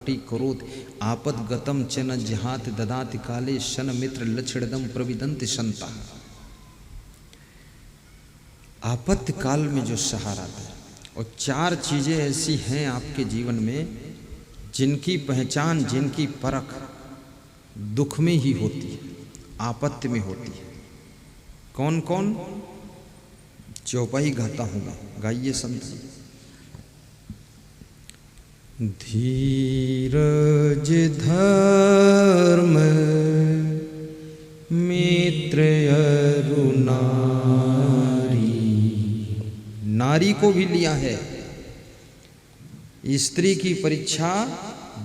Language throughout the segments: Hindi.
करोत् आपदगतम च न जहात ददाति काले शन मित्र लक्षणदम प्रविदंत संता। आपत्ति काल में जो सहारा दे। और चार चीजें ऐसी हैं आपके जीवन में जिनकी पहचान, जिनकी परख दुख में ही होती है, आपत्ति में होती है। कौन कौन? चौपाई गाता हूं मैं, गाइए संत जी। धीरज धर्म मित्र अरु नारी। नारी को भी लिया है। स्त्री की परीक्षा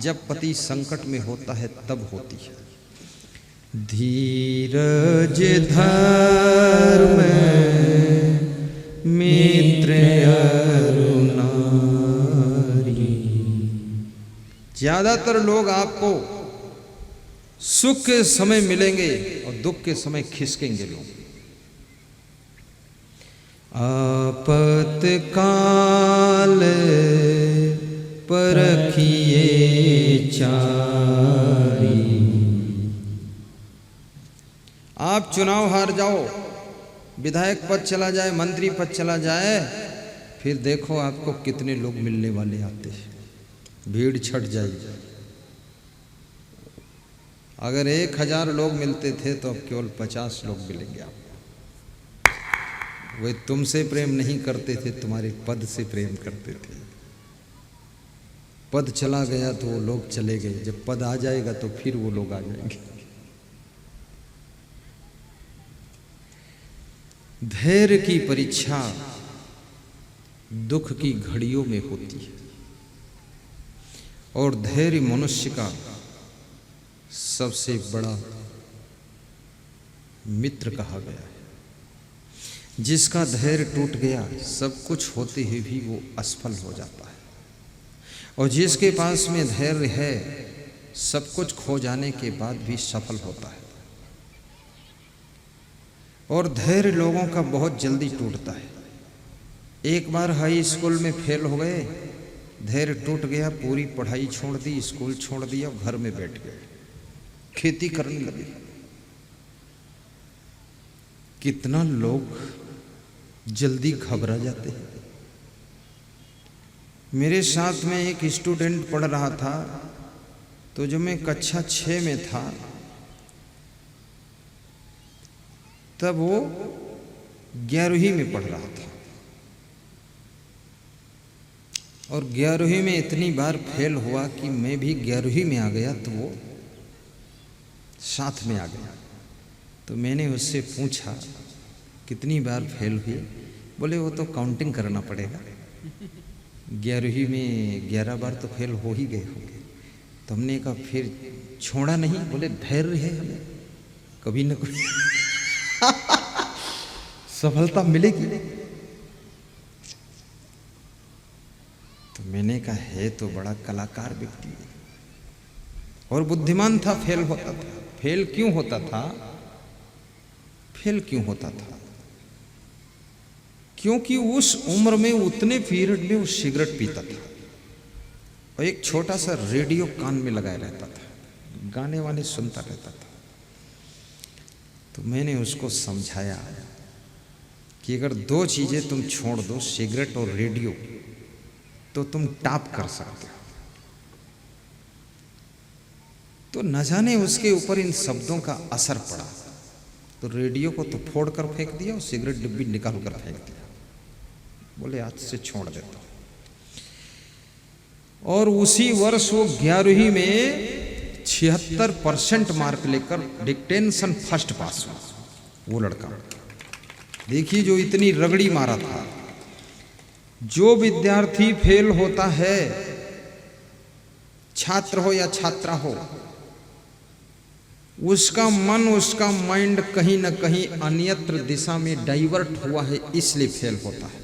जब पति संकट में होता है तब होती है। धीरज धर्म मित्र अरु नारी। ज्यादातर लोग आपको सुख के समय मिलेंगे और दुख के समय खिसकेंगे लोग। आपत्काल परखिए चारी। आप चुनाव हार जाओ, विधायक पद चला जाए, मंत्री पद चला जाए, फिर देखो आपको कितने लोग मिलने वाले आते हैं, भीड़ छट जाएगी। अगर 1000 लोग मिलते थे तो अब केवल 50 लोग मिलेंगे आपको। वे तुमसे प्रेम नहीं करते थे, तुम्हारे पद से प्रेम करते थे। पद चला गया तो वो लोग चले गए, जब पद आ जाएगा तो फिर वो लोग आ जाएंगे। धैर्य की परीक्षा दुख की घड़ियों में होती है और धैर्य मनुष्य का सबसे बड़ा मित्र कहा गया है। जिसका धैर्य टूट गया, सब कुछ होते हुए भी वो असफल हो जाता है, और जिसके पास में धैर्य है, सब कुछ खो जाने के बाद भी सफल होता है। और धैर्य लोगों का बहुत जल्दी टूटता है। एक बार हाई स्कूल में फेल हो गए, धैर्य टूट गया, पूरी पढ़ाई छोड़ दी, स्कूल छोड़ दिया, घर में बैठ गए, खेती करने लगे। कितना लोग जल्दी घबरा जाते हैं। मेरे साथ में एक स्टूडेंट पढ़ रहा था, तो जब मैं कक्षा 6 में था तब वो 11वीं में पढ़ रहा था, और 11वीं में इतनी बार फेल हुआ कि मैं भी 11वीं में आ गया, तो वो साथ में आ गया। तो मैंने उससे पूछा कितनी बार फेल हुए? बोले वो तो काउंटिंग करना पड़ेगा, 11वीं में 11 बार तो फेल हो ही गए होंगे। तो हमने कहा फिर छोड़ा नहीं? बोले धैर्य है हमें, कभी न कभी सफलता मिलेगी। तो मैंने कहा है तो बड़ा कलाकार व्यक्ति है और बुद्धिमान था। फेल होता था। फेल क्यों होता था? फेल क्यों होता था? क्योंकि उस उम्र में, उतने पीरियड में वो सिगरेट पीता था और एक छोटा सा रेडियो कान में लगाए रहता था, गाने वाने सुनता रहता था। तो मैंने उसको समझाया कि अगर 2 चीजें तुम छोड़ दो, सिगरेट और रेडियो, तो तुम टॉप कर सकते हो। तो न जाने उसके ऊपर इन शब्दों का असर पड़ा, तो रेडियो को तो फोड़ कर फेंक दिया और सिगरेट डिब्बी निकाल कर फेंक दिया। बोले आज से छोड़ देता हूं। और उसी वर्ष वो 11वीं में 76% मार्क लेकर डिक्टेंशन फर्स्ट पास हुआ वो लड़का। देखिए जो इतनी रगड़ी मारा था। जो विद्यार्थी फेल होता है, छात्र हो या छात्रा हो, उसका मन, उसका माइंड कहीं ना कहीं अन्यत्र दिशा में डाइवर्ट हुआ है, इसलिए फेल होता है।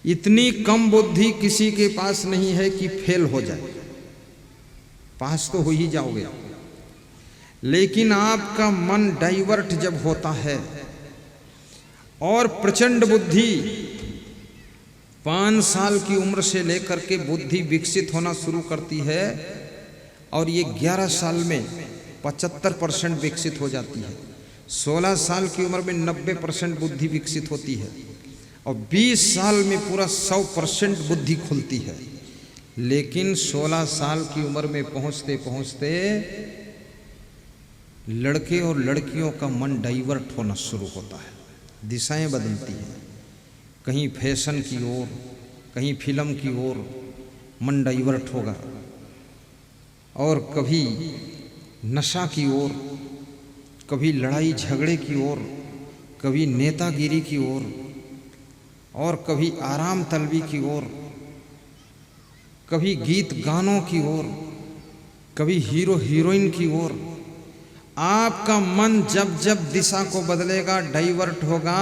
इतनी कम बुद्धि किसी के पास नहीं है कि फेल हो जाए। पास तो हो ही जाओगे, लेकिन आपका मन डाइवर्ट जब होता है और प्रचंड बुद्धि 5 साल की उम्र से लेकर के बुद्धि विकसित होना शुरू करती है और ये 11 साल में 75% विकसित हो जाती है। 16 साल की उम्र में 90% बुद्धि विकसित होती है और 20 साल में पूरा 100% बुद्धि खुलती है। लेकिन 16 साल की उम्र में पहुंचते पहुंचते लड़के और लड़कियों का मन डाइवर्ट होना शुरू होता है, दिशाएं बदलती हैं, कहीं फैशन की ओर, कहीं फिल्म की ओर मन डाइवर्ट होगा और कभी नशा की ओर, कभी लड़ाई झगड़े की ओर, कभी नेतागिरी की ओर और कभी आराम तलबी की ओर, कभी गीत गानों की ओर, कभी हीरो हीरोइन की ओर। आपका मन जब जब दिशा को बदलेगा, डाइवर्ट होगा,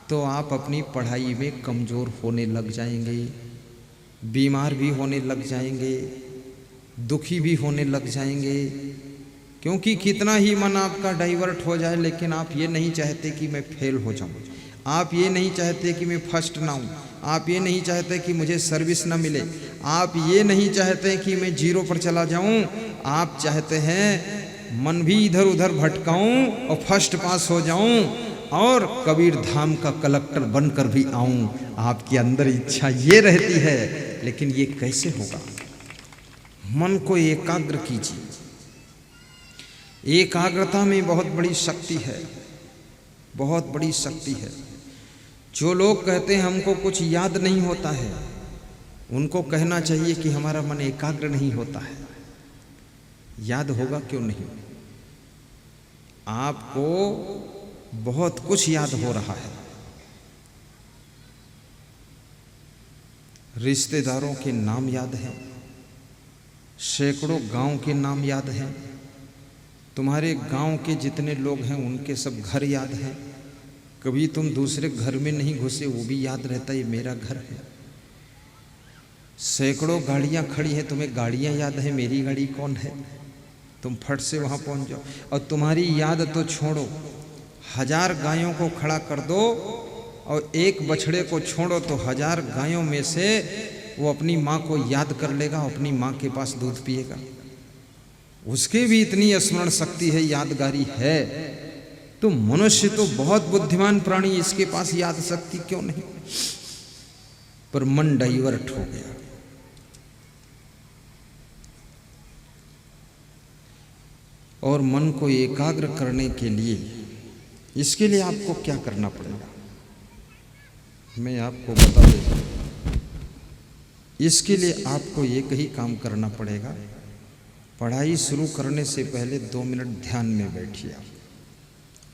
तो आप अपनी पढ़ाई में कमज़ोर होने लग जाएंगे, बीमार भी होने लग जाएंगे, दुखी भी होने लग जाएंगे। क्योंकि कितना ही मन आपका डाइवर्ट हो जाए, लेकिन आप ये नहीं चाहते कि मैं फेल हो जाऊं, आप ये नहीं चाहते कि मैं फर्स्ट ना हूं, आप ये नहीं चाहते कि मुझे सर्विस ना मिले, आप ये नहीं चाहते कि मैं जीरो पर चला जाऊं। आप चाहते हैं मन भी इधर उधर भटकाऊं और फर्स्ट पास हो जाऊं और कबीर धाम का कलेक्टर बनकर भी आऊं। आपके अंदर इच्छा ये रहती है, लेकिन ये कैसे होगा? मन को एकाग्र कीजिए। एकाग्रता में बहुत बड़ी शक्ति है, बहुत बड़ी शक्ति है। जो लोग कहते हैं हमको कुछ याद नहीं होता है, उनको कहना चाहिए कि हमारा मन एकाग्र नहीं होता है। याद होगा क्यों नहीं? आपको बहुत कुछ याद हो रहा है। रिश्तेदारों के नाम याद हैं, सैकड़ों गांव के नाम याद हैं, तुम्हारे गांव के जितने लोग हैं उनके सब घर याद हैं। कभी तुम दूसरे घर में नहीं घुसे, वो भी याद रहता है ये मेरा घर है। सैकड़ों गाड़ियां खड़ी हैं, तुम्हें गाड़ियां याद है, मेरी गाड़ी कौन है, तुम फट से वहां पहुंच जाओ। और तुम्हारी याद तो छोड़ो, 1000 गायों को खड़ा कर दो और एक बछड़े को छोड़ो तो 1000 गायों में से वो अपनी माँ को याद कर लेगा, अपनी माँ के पास दूध पिएगा। उसके भी इतनी स्मरण शक्ति है, यादगारी है। तो मनुष्य तो बहुत बुद्धिमान प्राणी, इसके पास याद शक्ति क्यों नहीं? पर मन डाइवर्ट हो गया। और मन को एकाग्र करने के लिए, इसके लिए आपको क्या करना पड़ेगा मैं आपको बता देता हूं। इसके लिए आपको एक ही काम करना पड़ेगा। पढ़ाई शुरू करने से पहले 2 मिनट ध्यान में बैठिए,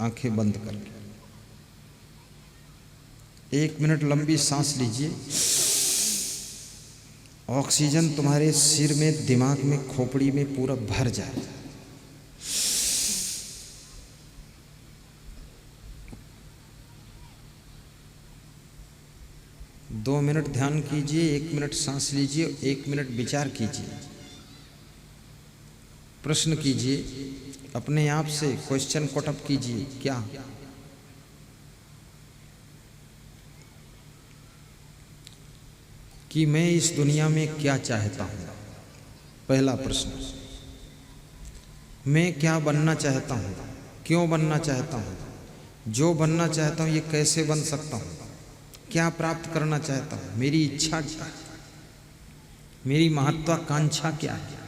आंखें बंद करके 1 मिनट लंबी सांस लीजिए। ऑक्सीजन तुम्हारे सिर में, दिमाग में, खोपड़ी में पूरा भर जाए। दो मिनट ध्यान कीजिए, 1 मिनट सांस लीजिए, 1 मिनट विचार कीजिए। प्रश्न कीजिए अपने आप से, क्वेश्चन कोटअप कीजिए। क्या कि मैं इस दुनिया में क्या चाहता हूं? पहला प्रश्न, मैं क्या बनना चाहता हूं, क्यों बनना चाहता हूं, जो बनना चाहता हूं ये कैसे बन सकता हूं, क्या प्राप्त करना चाहता हूं, मेरी इच्छा क्या है, मेरी महत्वाकांक्षा क्या है।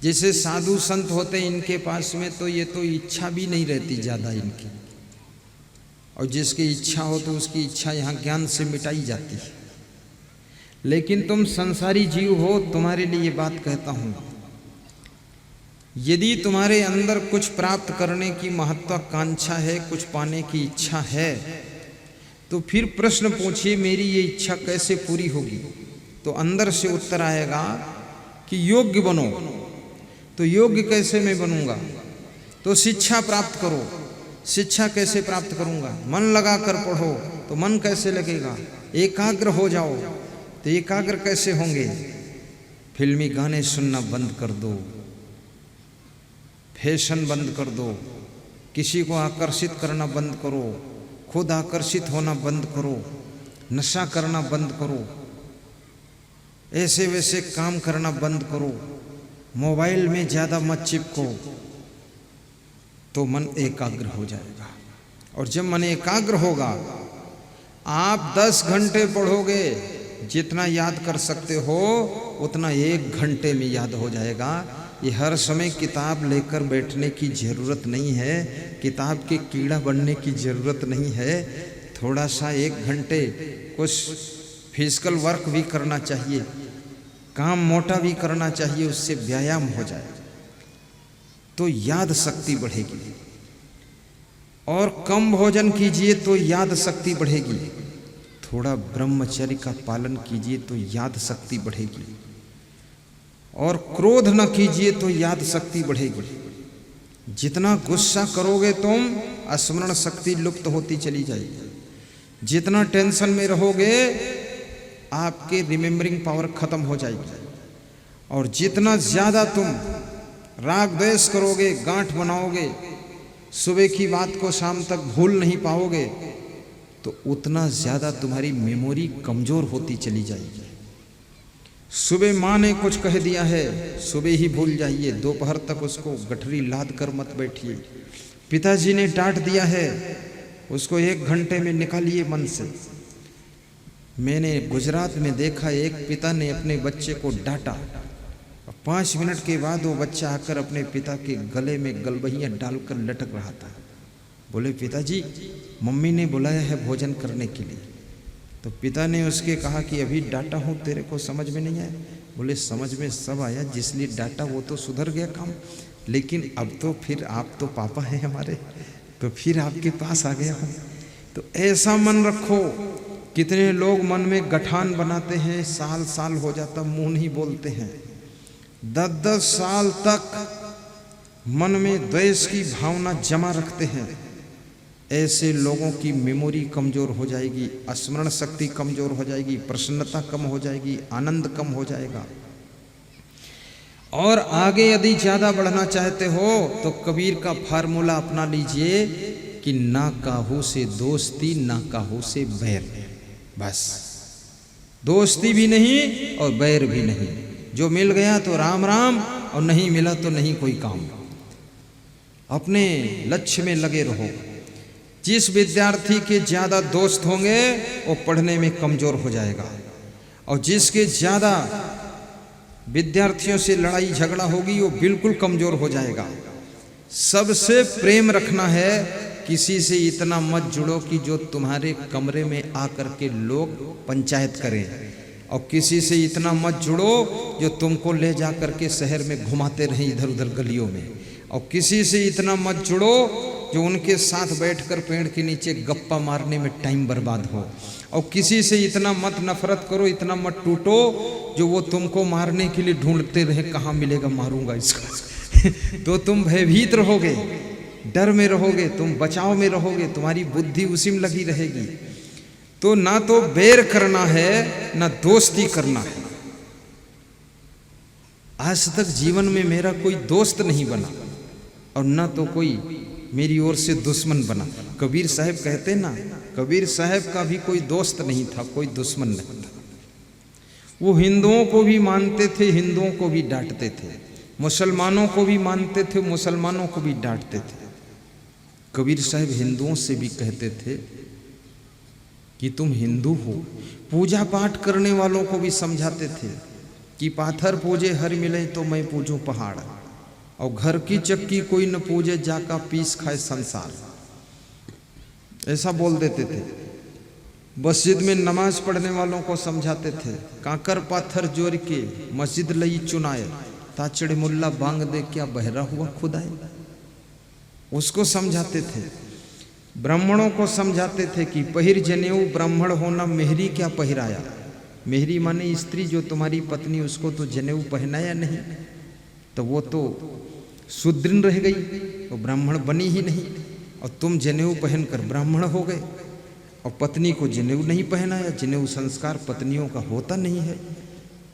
जैसे साधु संत होते हैं, इनके पास में तो ये तो इच्छा भी नहीं रहती ज़्यादा इनकी, और जिसकी इच्छा हो तो उसकी इच्छा यहाँ ज्ञान से मिटाई जाती है। लेकिन तुम संसारी जीव हो, तुम्हारे लिए ये बात कहता हूँ, यदि तुम्हारे अंदर कुछ प्राप्त करने की महत्वाकांक्षा है, कुछ पाने की इच्छा है, तो फिर प्रश्न पूछिए मेरी ये इच्छा कैसे पूरी होगी। तो अंदर से उत्तर आएगा कि योग्य बनो। तो योग्य कैसे मैं बनूंगा? तो शिक्षा प्राप्त करो। शिक्षा कैसे प्राप्त करूंगा? मन लगा कर पढ़ो। तो मन कैसे लगेगा? एकाग्र हो जाओ। तो एकाग्र कैसे होंगे? फिल्मी गाने सुनना बंद कर दो, फैशन बंद कर दो, किसी को आकर्षित करना बंद करो, खुद आकर्षित होना बंद करो। नशा करना बंद करो, ऐसे वैसे काम करना बंद करो, मोबाइल में ज़्यादा मत चिपको, तो मन एकाग्र हो जाएगा। और जब मन एकाग्र होगा, आप 10 घंटे पढ़ोगे, जितना याद कर सकते हो उतना 1 घंटे में याद हो जाएगा। ये हर समय किताब लेकर बैठने की ज़रूरत नहीं है, किताब के कीड़ा बनने की ज़रूरत नहीं है। थोड़ा सा 1 घंटे कुछ फिजिकल वर्क भी करना चाहिए, काम मोटा भी करना चाहिए, उससे व्यायाम हो जाए तो याद शक्ति बढ़ेगी। और कम भोजन कीजिए तो याद शक्ति बढ़ेगी, थोड़ा ब्रह्मचर्य का पालन कीजिए तो याद शक्ति बढ़ेगी, और क्रोध न कीजिए तो याद शक्ति बढ़ेगी। जितना गुस्सा करोगे तुम, स्मरण शक्ति लुप्त होती चली जाएगी। जितना टेंशन में रहोगे, आपके रिमेम्बरिंग पावर खत्म हो जाएगी। और जितना ज़्यादा तुम राग द्वेष करोगे, गांठ बनाओगे, सुबह की बात को शाम तक भूल नहीं पाओगे, तो उतना ज़्यादा तुम्हारी मेमोरी कमज़ोर होती चली जाएगी। सुबह माँ ने कुछ कह दिया है, सुबह ही भूल जाइए, दोपहर तक उसको गठरी लाद कर मत बैठिए। पिताजी ने डांट दिया है, उसको 1 घंटे में निकालिए मन से। मैंने गुजरात में देखा, एक पिता ने अपने बच्चे को डांटा, 5 मिनट के बाद वो बच्चा आकर अपने पिता के गले में गलबहियाँ डालकर लटक रहा था। बोले, पिताजी मम्मी ने बुलाया है भोजन करने के लिए। तो पिता ने उसके कहा कि अभी डांटा हूँ, तेरे को समझ में नहीं आया? बोले, समझ में सब आया, जिसलिए डांटा वो तो सुधर गया काम, लेकिन अब तो फिर आप तो पापा हैं हमारे, तो फिर आपके पास आ गया हूँ। तो ऐसा मन रखो। कितने लोग मन में गठान बनाते हैं, साल साल हो जाता, मुंह नहीं बोलते हैं, 10-10 साल तक मन में द्वेष की भावना जमा रखते हैं। ऐसे लोगों की मेमोरी कमज़ोर हो जाएगी, स्मरण शक्ति कमज़ोर हो जाएगी, प्रसन्नता कम हो जाएगी, आनंद कम हो जाएगा। और आगे यदि ज़्यादा बढ़ना चाहते हो तो कबीर का फार्मूला अपना लीजिए कि ना काहू से दोस्ती, ना काहू से बैर। बस, दोस्ती भी नहीं और बैर भी नहीं। जो मिल गया तो राम राम, और नहीं मिला तो नहीं कोई काम। अपने लक्ष्य में लगे रहो। जिस विद्यार्थी के ज़्यादा दोस्त होंगे वो पढ़ने में कमज़ोर हो जाएगा, और जिसके ज़्यादा विद्यार्थियों से लड़ाई झगड़ा होगी वो बिल्कुल कमज़ोर हो जाएगा। सबसे प्रेम रखना है, किसी से इतना मत जुड़ो कि जो तुम्हारे कमरे में आकर के लोग पंचायत करें, और किसी से इतना मत जुड़ो जो तुमको ले जा कर के शहर में घुमाते रहें इधर उधर गलियों में, और किसी से इतना मत जुड़ो जो उनके साथ बैठकर पेड़ के नीचे गप्पा मारने में टाइम बर्बाद हो, और किसी से इतना मत नफरत करो, इतना मत टूटो जो वो तुमको मारने के लिए ढूंढते रहे, कहाँ मिलेगा मारूंगा इसको। तो तुम भयभीत रहोगे, डर में रहोगे, तुम बचाव में रहोगे, तुम्हारी बुद्धि उसी में लगी रहेगी। तो ना तो बैर करना है ना दोस्ती करना है। आज तक जीवन में मेरा कोई दोस्त नहीं बना और ना तो कोई मेरी ओर से दुश्मन बना। कबीर साहब कहते ना, कबीर साहब का भी कोई दोस्त नहीं था, कोई दुश्मन नहीं था। वो हिंदुओं को भी मानते थे, हिंदुओं को भी डांटते थे, मुसलमानों को भी मानते थे, मुसलमानों को भी डांटते थे। कबीर साहब हिंदुओं से भी कहते थे कि तुम हिंदू हो। पूजा पाठ करने वालों को भी समझाते थे कि पाथर पूजे हर मिले तो मैं पूजूं पहाड़, और घर की चक्की कोई न पूजे जाका पीस खाए संसार। ऐसा बोल देते थे। मस्जिद में नमाज पढ़ने वालों को समझाते थे, काकर पाथर जोड़ के मस्जिद लई चुनाए, ताचड़े मुल्ला बांग दे क्या बहरा हुआ खुदाए। उसको समझाते थे। ब्राह्मणों को समझाते थे कि पहिर जनेऊ ब्राह्मण होना मेहरी क्या पहिराया। मेहरी माने स्त्री, जो तुम्हारी पत्नी, उसको तो जनेऊ पहनाया नहीं, तो वो तो शूद्रीन रह गई, वो ब्राह्मण बनी ही नहीं। और तुम जनेऊ पहनकर ब्राह्मण हो गए, और पत्नी को जनेऊ नहीं पहनाया, जनेऊ संस्कार पत्नियों का होता नहीं है,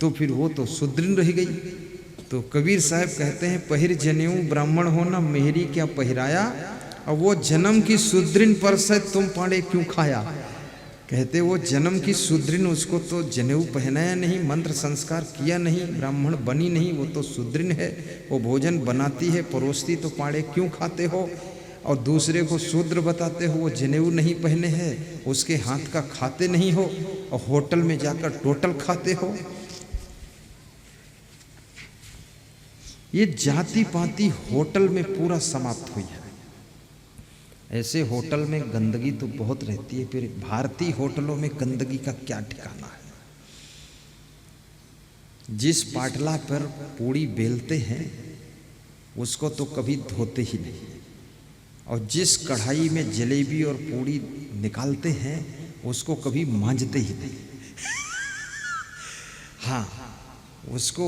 तो फिर वो तो शूद्रीन रह गई। तो कबीर साहब कहते हैं, पहिर जनेऊ ब्राह्मण होना मेहरी क्या पहिराया, और वो जन्म की शूद्रीन पर से तुम पाड़े क्यों खाया। कहते वो जन्म की शूद्रिन, उसको तो जनेऊ पहनाया नहीं, मंत्र संस्कार किया नहीं, ब्राह्मण बनी नहीं, वो तो शूद्रिन है। वो भोजन बनाती है, परोसती, तो पाड़े क्यों खाते हो? और दूसरे को शूद्र बताते हो, वो जनेऊ नहीं पहने हैं, उसके हाथ का खाते नहीं हो, और होटल में जाकर टोटल खाते हो। ये जाति पाति होटल में पूरा समाप्त हुई है। ऐसे होटल में गंदगी तो बहुत रहती है, फिर भारतीय होटलों में गंदगी का क्या ठिकाना है। जिस पाटला पर पूड़ी बेलते हैं उसको तो कभी धोते ही नहीं, और जिस कढ़ाई में जलेबी और पूड़ी निकालते हैं उसको कभी मांजते ही नहीं। हाँ, उसको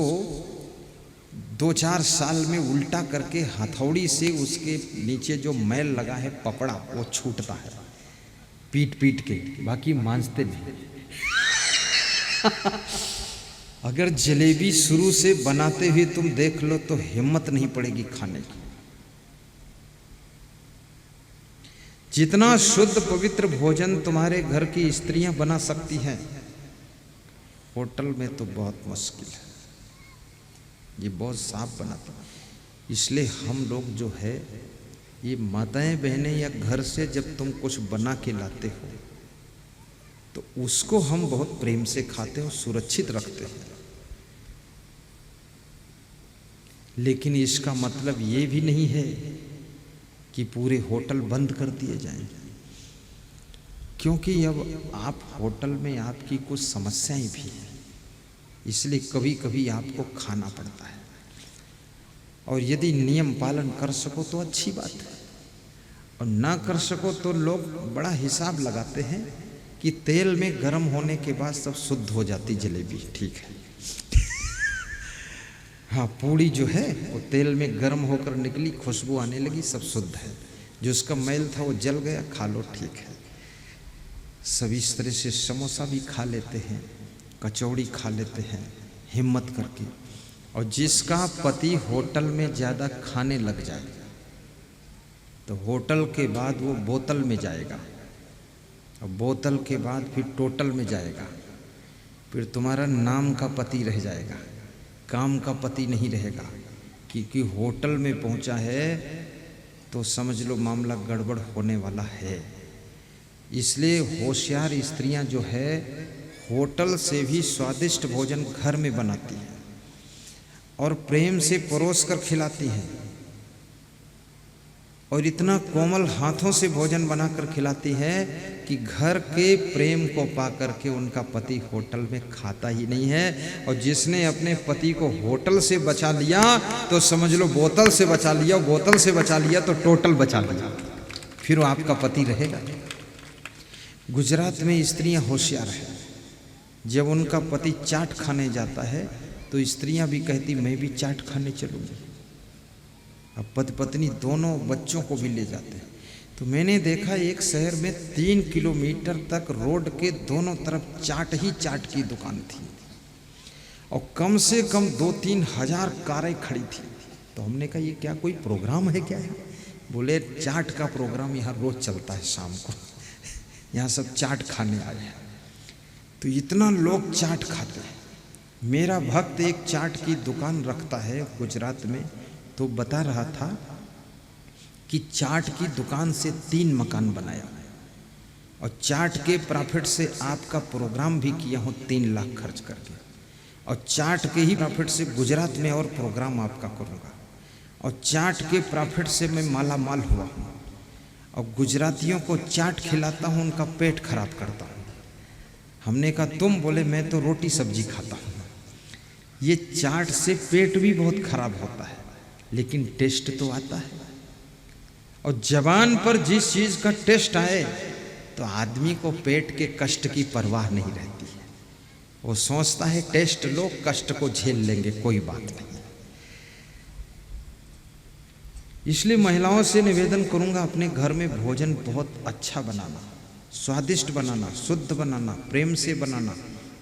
2-4 साल में उल्टा करके हथौड़ी से उसके नीचे जो मैल लगा है पपड़ा वो छूटता है, पीट पीट के, बाकी मांजते नहीं। अगर जलेबी शुरू से बनाते हुए तुम देख लो तो हिम्मत नहीं पड़ेगी खाने की। जितना शुद्ध पवित्र भोजन तुम्हारे घर की स्त्रियां बना सकती हैं, होटल में तो बहुत मुश्किल है। ये बहुत साफ बनाता। इसलिए हम लोग जो है, ये माताएं बहनें या घर से जब तुम कुछ बना के लाते हो तो उसको हम बहुत प्रेम से खाते हो, सुरक्षित रखते हैं। लेकिन इसका मतलब ये भी नहीं है कि पूरे होटल बंद कर दिए जाएं, क्योंकि अब आप होटल में आपकी कुछ समस्याएं भी हैं, इसलिए कभी कभी आपको खाना पड़ता है। और यदि नियम पालन कर सको तो अच्छी बात है, और ना कर सको तो लोग बड़ा हिसाब लगाते हैं कि तेल में गर्म होने के बाद सब शुद्ध हो जाती जलेबी, ठीक है। हाँ, पूड़ी जो है वो तेल में गर्म होकर निकली, खुशबू आने लगी, सब शुद्ध है। जो उसका मैल था वो जल गया, खा लो, ठीक है। सब इस तरह से समोसा भी खा लेते हैं, कचौड़ी खा लेते हैं हिम्मत करके। और जिसका पति होटल में ज़्यादा खाने लग जाए तो होटल के बाद वो बोतल में जाएगा, और बोतल के बाद फिर टोटल में जाएगा, फिर तुम्हारा नाम का पति रह जाएगा, काम का पति नहीं रहेगा। क्योंकि होटल में पहुंचा है तो समझ लो मामला गड़बड़ होने वाला है। इसलिए होशियार स्त्रियां जो है होटल से भी स्वादिष्ट भोजन घर में बनाती हैं और प्रेम से परोस कर खिलाती हैं, और इतना कोमल हाथों से भोजन बनाकर खिलाती है कि घर के प्रेम को पाकर के उनका पति होटल में खाता ही नहीं है। और जिसने अपने पति को होटल से बचा लिया तो समझ लो बोतल से बचा लिया, बोतल से बचा लिया तो टोटल बचा लिया, फिर वो आपका पति रहेगा। गुजरात में स्त्रियां होशियार हैं। जब उनका पति चाट खाने जाता है तो स्त्रियां भी कहती मैं भी चाट खाने चलूंगी। अब पति पत्नी दोनों बच्चों को भी ले जाते हैं। तो मैंने देखा एक शहर में 3 किलोमीटर तक रोड के दोनों तरफ चाट ही चाट की दुकान थी, और कम से कम 2-3 हजार कारें खड़ी थी। तो हमने कहा ये क्या कोई प्रोग्राम है क्या है? बोले चाट का प्रोग्राम यहाँ रोज चलता है शाम को, यहाँ सब चाट खाने आए हैं। तो इतना लोग चाट खाते हैं। मेरा भक्त एक चाट की दुकान रखता है गुजरात में, तो बता रहा था कि चाट की दुकान से 3 मकान बनाया, और चाट के प्रॉफिट से आपका प्रोग्राम भी किया हो 3 लाख खर्च करके, और चाट के ही प्रॉफिट से गुजरात में और प्रोग्राम आपका करूँगा, और चाट के प्रॉफिट से मैं माला माल हुआ हूँ, और गुजरातियों को चाट खिलाता हूँ, उनका पेट खराब करता हूँ। हमने कहा तुम? बोले मैं तो रोटी सब्जी खाता हूँ। ये चाट से पेट भी बहुत खराब होता है लेकिन टेस्ट तो आता है, और जबान पर जिस चीज़ का टेस्ट आए तो आदमी को पेट के कष्ट की परवाह नहीं रहती है। वो सोचता है टेस्ट लो, कष्ट को झेल लेंगे, कोई बात नहीं। इसलिए महिलाओं से निवेदन करूंगा अपने घर में भोजन बहुत अच्छा बनाना, स्वादिष्ट बनाना, शुद्ध बनाना, प्रेम से बनाना,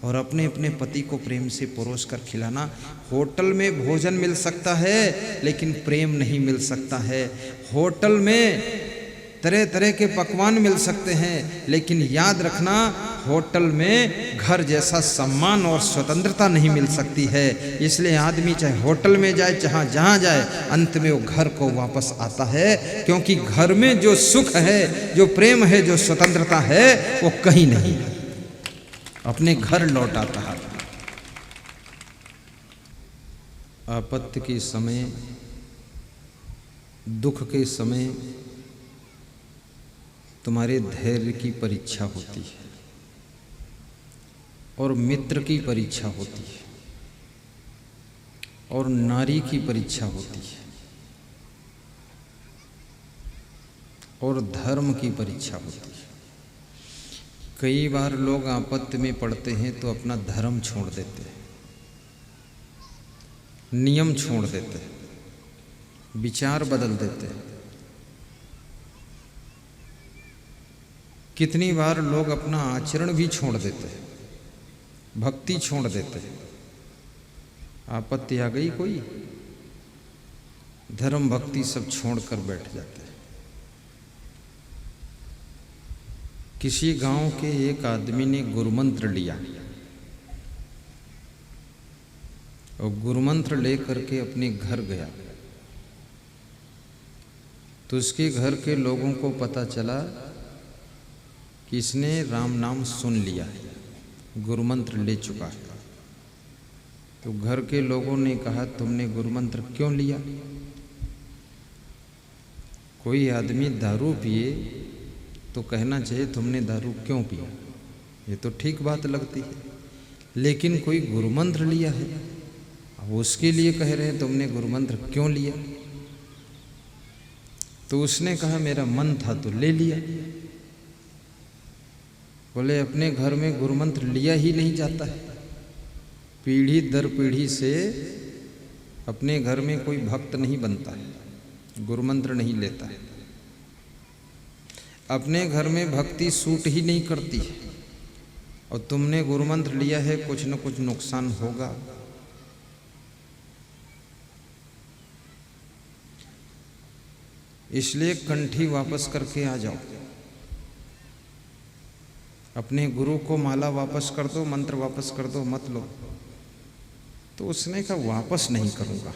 और अपने अपने पति को प्रेम से परोस कर खिलाना। होटल में भोजन मिल सकता है लेकिन प्रेम नहीं मिल सकता है। होटल में तरह तरह के पकवान मिल सकते हैं, लेकिन याद रखना होटल में घर जैसा सम्मान और स्वतंत्रता नहीं मिल सकती है। इसलिए आदमी चाहे होटल में जाए, जहाँ जाए, अंत में वो घर को वापस आता है, क्योंकि घर में जो सुख है, जो प्रेम है, जो स्वतंत्रता है, वो कहीं नहीं है, अपने घर लौट आता है। आपत्ति के समय, दुख के समय तुम्हारे धैर्य की परीक्षा होती है और मित्र की परीक्षा होती है और नारी की परीक्षा होती है और धर्म की परीक्षा होती है। कई बार लोग आपत्ति में पड़ते हैं तो अपना धर्म छोड़ देते हैं, नियम छोड़ देते हैं, विचार बदल देते हैं। कितनी बार लोग अपना आचरण भी छोड़ देते हैं, भक्ति छोड़ देते हैं। आपत्ति आ गई कोई, धर्म भक्ति सब छोड़कर बैठ जाते हैं। किसी गांव के एक आदमी ने गुरुमंत्र लिया और गुरुमंत्र लेकर के अपने घर गया, तो उसके घर के लोगों को पता चला कि इसने राम नाम सुन लिया है, गुरुमंत्र ले चुका है। तो घर के लोगों ने कहा, तुमने गुरुमंत्र क्यों लिया? कोई आदमी दारू पिए तो कहना चाहिए तुमने दारू क्यों पिया, ये तो ठीक बात लगती है। लेकिन कोई गुरुमंत्र लिया है, अब उसके लिए कह रहे हैं तुमने गुरुमंत्र क्यों लिया? तो उसने कहा मेरा मन था तो ले लिया। बोले अपने घर में गुरुमंत्र लिया ही नहीं जाता है, पीढ़ी दर पीढ़ी से अपने घर में कोई भक्त नहीं बनता है, गुरुमंत्र नहीं लेता है। अपने घर में भक्ति सूट ही नहीं करती है और तुमने गुरुमंत्र लिया है, कुछ न कुछ नुकसान होगा। इसलिए कंठी वापस करके आ जाओ, अपने गुरु को माला वापस कर दो, मंत्र वापस कर दो, मत लो। तो उसने कहा वापस नहीं करूंगा।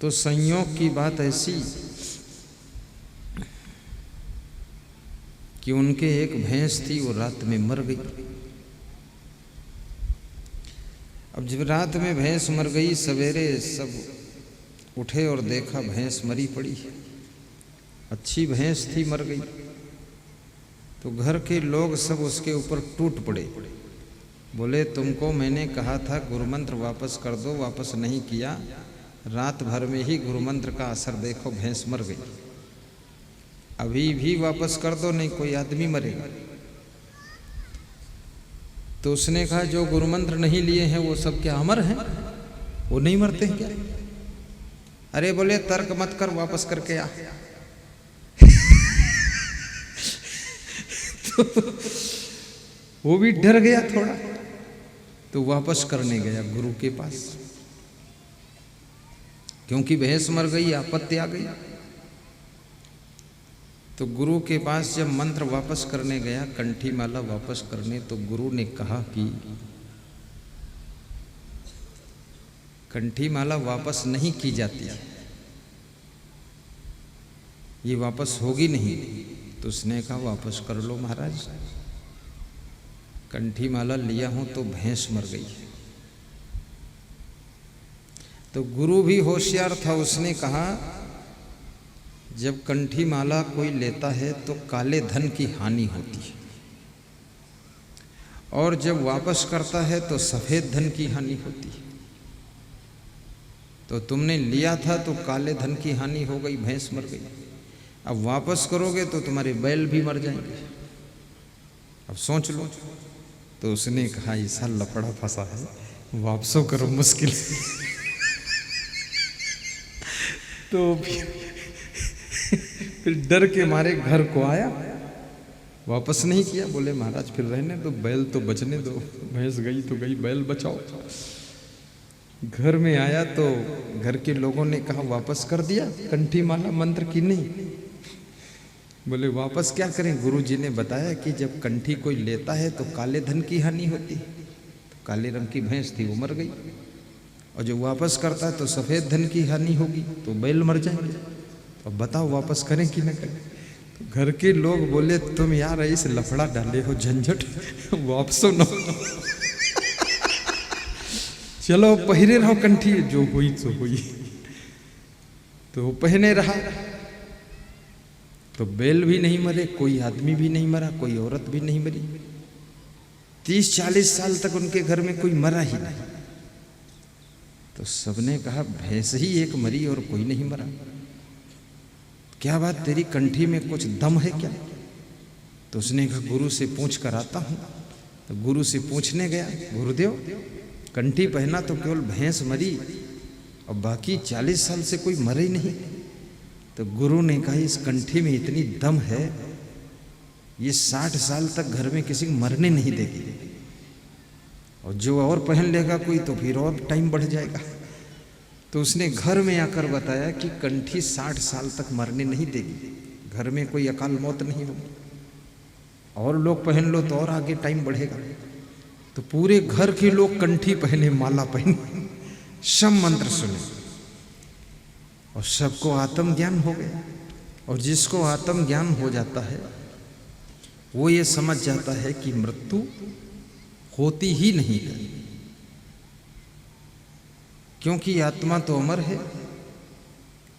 तो संयोग की बात ऐसी कि उनके एक भैंस थी, वो रात में मर गई। अब जब रात में भैंस मर गई, सवेरे सब उठे और देखा भैंस मरी पड़ी है, अच्छी भैंस थी, मर गई। तो घर के लोग सब उसके ऊपर टूट पड़े, बोले तुमको मैंने कहा था गुरुमंत्र वापस कर दो, वापस नहीं किया, रात भर में ही गुरुमंत्र का असर देखो, भैंस मर गई, अभी भी वापस कर दो, नहीं कोई आदमी मरेगा। तो उसने कहा जो गुरुमंत्र नहीं लिए हैं वो सब क्या अमर हैं, वो नहीं मरते हैं क्या? अरे बोले तर्क मत कर, वापस करके आ। तो वो भी डर गया थोड़ा, तो वापस करने गया गुरु के पास, क्योंकि भैंस मर गई, आपत्ति आ गई। तो गुरु के पास जब मंत्र वापस करने गया, कंठी माला वापस करने, तो गुरु ने कहा कि कंठी माला वापस नहीं की जाती, ये वापस होगी नहीं। तो उसने कहा वापस कर लो महाराज, कंठी माला लिया हूं तो भैंस मर गई। तो गुरु भी होशियार था, उसने कहा जब कंठी माला कोई लेता है तो काले धन की हानि होती है, और जब वापस करता है तो सफेद धन की हानि होती है। तो तुमने लिया था तो काले धन की हानि हो गई, भैंस मर गई। अब वापस करोगे तो तुम्हारे बैल भी मर जाएंगे, अब सोच लो। तो उसने कहा ऐसा लफड़ा फंसा है, वापसो करो मुश्किल। तो फिर डर के मारे घर को आया, वापस नहीं किया। बोले महाराज फिर रहने दो, बैल तो बचने दो, भैंस गई तो गई, बैल बचाओ। घर में आया तो घर के लोगों ने कहा वापस कर दिया कंठी माला मंत्र की नहीं। बोले वापस क्या करें, गुरुजी ने बताया कि जब कंठी कोई लेता है तो काले धन की हानि होती है। तो काले रंग की भैंस थी वो मर गई, और जो वापस करता है तो सफेद धन की हानि होगी तो बैल मर जाएंगे। तो अब बताओ वापस करें कि न करें। तो घर के लोग बोले तुम यार इस लफड़ा डाले हो झंझट, वापसो न चलो पहने रहो कंठी, जो हुई तो हुई। तो पहने रहा तो बैल भी नहीं मरे, कोई आदमी भी नहीं मरा, कोई औरत भी नहीं मरी। 30-40 साल तक उनके घर में कोई मरा ही नहीं। तो सबने कहा भैंस ही एक मरी और कोई नहीं मरा, क्या बात तेरी कंठी में कुछ दम है क्या? तो उसने कहा गुरु से पूछ कर आता हूं। तो गुरु से पूछने गया, गुरुदेव कंठी पहना तो केवल भैंस मरी और बाकी 40 साल से कोई मरे ही नहीं। तो गुरु ने कहा इस कंठी में इतनी दम है, ये 60 साल तक घर में किसी को मरने नहीं देगी, और जो और पहन लेगा कोई तो फिर और टाइम बढ़ जाएगा। तो उसने घर में आकर बताया कि कंठी 60 साल तक मरने नहीं देगी, घर में कोई अकाल मौत नहीं होगी, और लोग पहन लो तो और आगे टाइम बढ़ेगा। तो पूरे घर के लोग कंठी पहने, माला पहने, शम मंत्र सुने, और सबको आत्मज्ञान हो गया। और जिसको आत्मज्ञान हो जाता है वो ये समझ जाता है कि मृत्यु होती ही नहीं है, क्योंकि आत्मा तो अमर है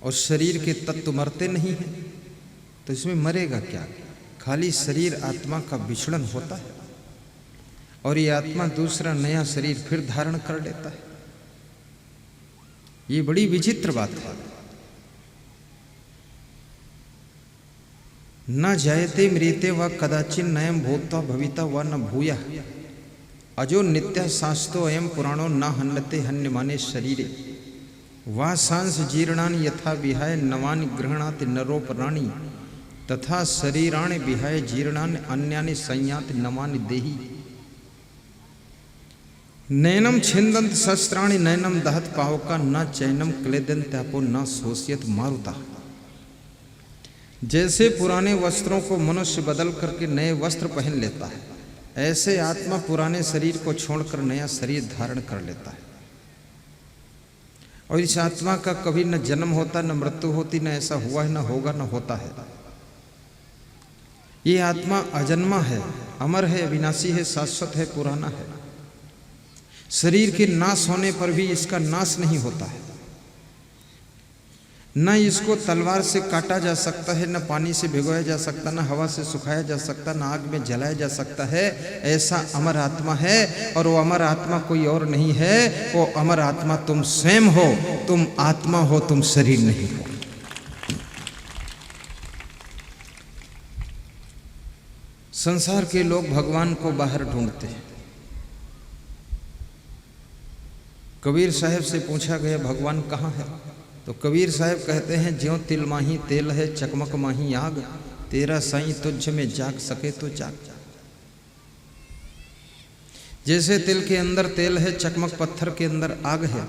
और शरीर के तत्व मरते नहीं हैं। तो इसमें मरेगा क्या, खाली शरीर आत्मा का विछड़न होता है और ये आत्मा दूसरा नया शरीर फिर धारण कर लेता है। ये बड़ी विचित्र बात है। न जायते मृते व कदाचिन नयम भूत्वा भविता व न भूयः अजो नित्य शास्त्रो अयम पुराणो न हन्यते हन्यमाने शरीरे वा सांस जीर्णानि यथा विहाय नवानि गृह्णाति नरो प्राणी तथा शरीराणि विहाय जीर्णानि अन्यानि संयाति नवानि देहि नैनम छिन्दन्त शस्त्राणि नैनम दहत पावका न चैनम क्लेदन्त आपो न शोष्यत मारुता। जैसे पुराने वस्त्रों को मनुष्य बदल करके नए वस्त्र पहन लेता है, ऐसे आत्मा पुराने शरीर को छोड़कर नया शरीर धारण कर लेता है। और इस आत्मा का कभी न जन्म होता, न मृत्यु होती, न ऐसा हुआ है, न होगा, न होता है। ये आत्मा अजन्मा है, अमर है, अविनाशी है, शाश्वत है, पुराना है। शरीर के नाश होने पर भी इसका नाश नहीं होता है। न इसको तलवार से काटा जा सकता है, न पानी से भिगोया जा सकता, न हवा से सुखाया जा सकता, न आग में जलाया जा सकता है। ऐसा अमर आत्मा है, और वो अमर आत्मा कोई और नहीं है, वो अमर आत्मा तुम स्वयं हो। तुम आत्मा हो, तुम शरीर नहीं हो। संसार के लोग भगवान को बाहर ढूंढते हैं। कबीर साहब से पूछा गया भगवान कहाँ है? तो कबीर साहब कहते हैं ज्यों तिल माही तेल है चकमक माही आग, तेरा साईं तुझ में जाग सके तो जाग। जैसे तिल के अंदर तेल है, चकमक पत्थर के अंदर आग है,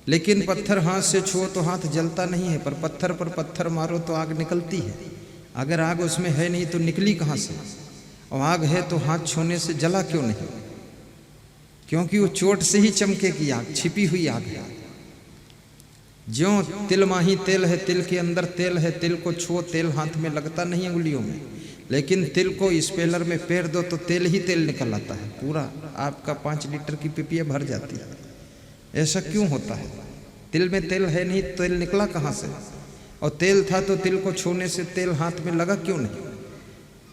लेकिन पत्थर हाथ से छुओ तो हाथ जलता नहीं है, पर पत्थर पर पत्थर मारो तो आग निकलती है। अगर आग उसमें है नहीं तो निकली कहाँ से? और आग है तो हाथ छूने से जला क्यों नहीं? क्योंकि वो चोट से ही चमकेगी आग, छिपी हुई आग है। ज्यों तिल माही तेल है, तिल के अंदर तेल है, तिल को छुओ तेल हाथ में लगता नहीं है उंगलियों में, लेकिन तिल को स्पेलर में पेर दो तो तेल ही तेल निकल आता है, पूरा आपका 5 लीटर की पिपिया भर जाती है। ऐसा क्यों होता है? तिल में तेल है नहीं, तेल निकला कहाँ से? और तेल था तो तिल को छूने से तेल हाथ में लगा क्यों नहीं?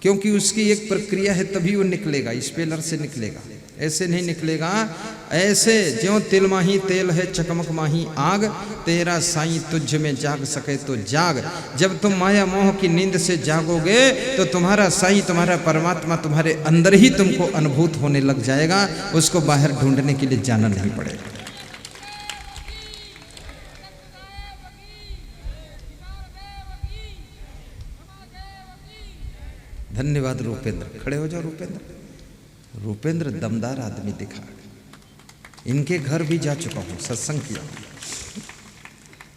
क्योंकि उसकी एक प्रक्रिया है, तभी वो निकलेगा, स्पेलर से निकलेगा, ऐसे नहीं निकलेगा। ऐसे ज्यों तिल माही तेल है चकमक माही आग, तेरा साईं तुझ में जाग सके तो जाग। जब तुम माया मोह की नींद से जागोगे तो तुम्हारा साईं, तुम्हारा परमात्मा तुम्हारे अंदर ही तुमको अनुभूत होने लग जाएगा। उसको बाहर ढूंढने के लिए जाना नहीं पड़ेगा। धन्यवाद रूपेंद्र। खड़े हो जाओ रूपेंद्र। रूपेंद्र दमदार आदमी दिखा। इनके घर भी जा चुका हूं, सत्संग किया।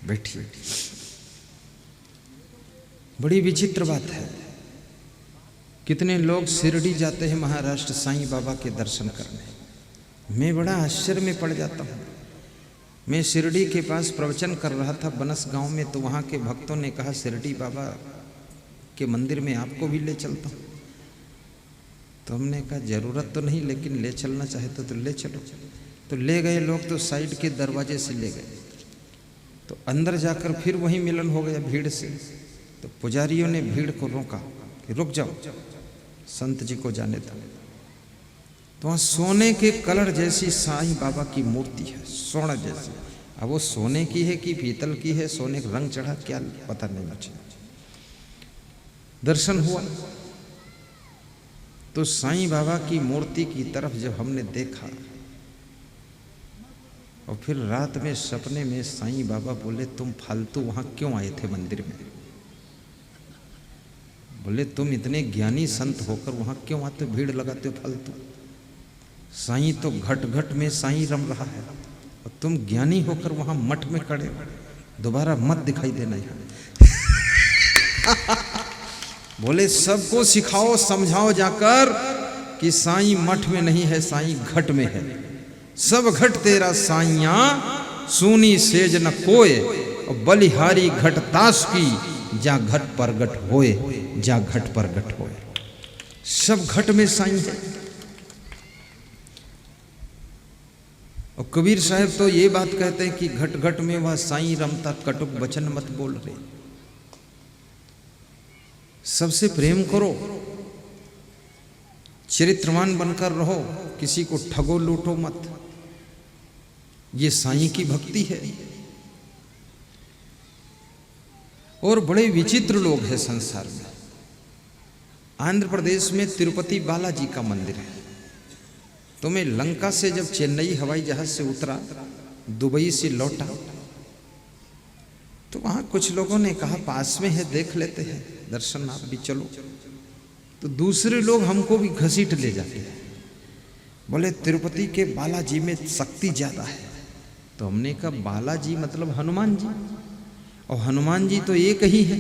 बैठिए। बड़ी विचित्र बात है, कितने लोग शिरडी जाते हैं महाराष्ट्र साईं बाबा के दर्शन करने। मैं बड़ा आश्चर्य में पड़ जाता हूँ। मैं शिरडी के पास प्रवचन कर रहा था बनस गांव में, तो वहाँ के भक्तों ने कहा शिरडी बाबा के मंदिर में आपको भी ले चलता हूँ। तो हमने कहा जरूरत तो नहीं, लेकिन ले चलना चाहे तो ले चलो। तो ले गए लोग, तो साइड के दरवाजे से ले गए। तो अंदर जाकर फिर वहीं मिलन हो गया भीड़ से। तो पुजारियों ने भीड़ को रोका कि रुक जाओ, संत जी को जाने दो। तो वहाँ सोने के कलर जैसी साईं बाबा की मूर्ति है, सोना जैसी। अब वो सोने की है कि पीतल की है, सोने का रंग चढ़ा क्या पता नहीं मुझे। दर्शन हुआ तो साईं बाबा की मूर्ति की तरफ जब हमने देखा, और फिर रात में सपने में साईं बाबा बोले तुम फालतू वहां क्यों आए थे मंदिर में? बोले तुम इतने ज्ञानी संत होकर वहां क्यों आते, भीड़ लगाते हो फालतू। साईं तो घट घट में साईं रम रहा है, और तुम ज्ञानी होकर वहां मठ में खड़े हो, दोबारा मत दिखाई देना यहाँ। बोले सबको सिखाओ समझाओ जाकर कि साईं मठ में नहीं है, साईं घट में है। सब घट तेरा साईया सूनी सेज न कोय, और बलिहारी घट ताश की जा घट प्रगट होए, जा घट प्रगट होए। सब घट में साईं है। और कबीर साहब तो ये बात कहते हैं कि घट घट में वह साईं रमता, कटुक वचन मत बोल रहे। सबसे प्रेम करो, चरित्रवान बनकर रहो, किसी को ठगो लूटो मत। ये साईं की भक्ति है। और बड़े विचित्र लोग हैं संसार में। आंध्र प्रदेश में तिरुपति बालाजी का मंदिर है। तो मैं लंका से जब चेन्नई हवाई जहाज से उतरा, दुबई से लौटा, तो वहां कुछ लोगों ने कहा पास में है देख लेते हैं, दर्शन आप भी चलो। तो दूसरे लोग हमको भी घसीट ले जाते हैं, बोले तिरुपति के बालाजी में शक्ति ज्यादा है। तो हमने कहा बालाजी मतलब हनुमान जी, और हनुमान जी तो एक ही है।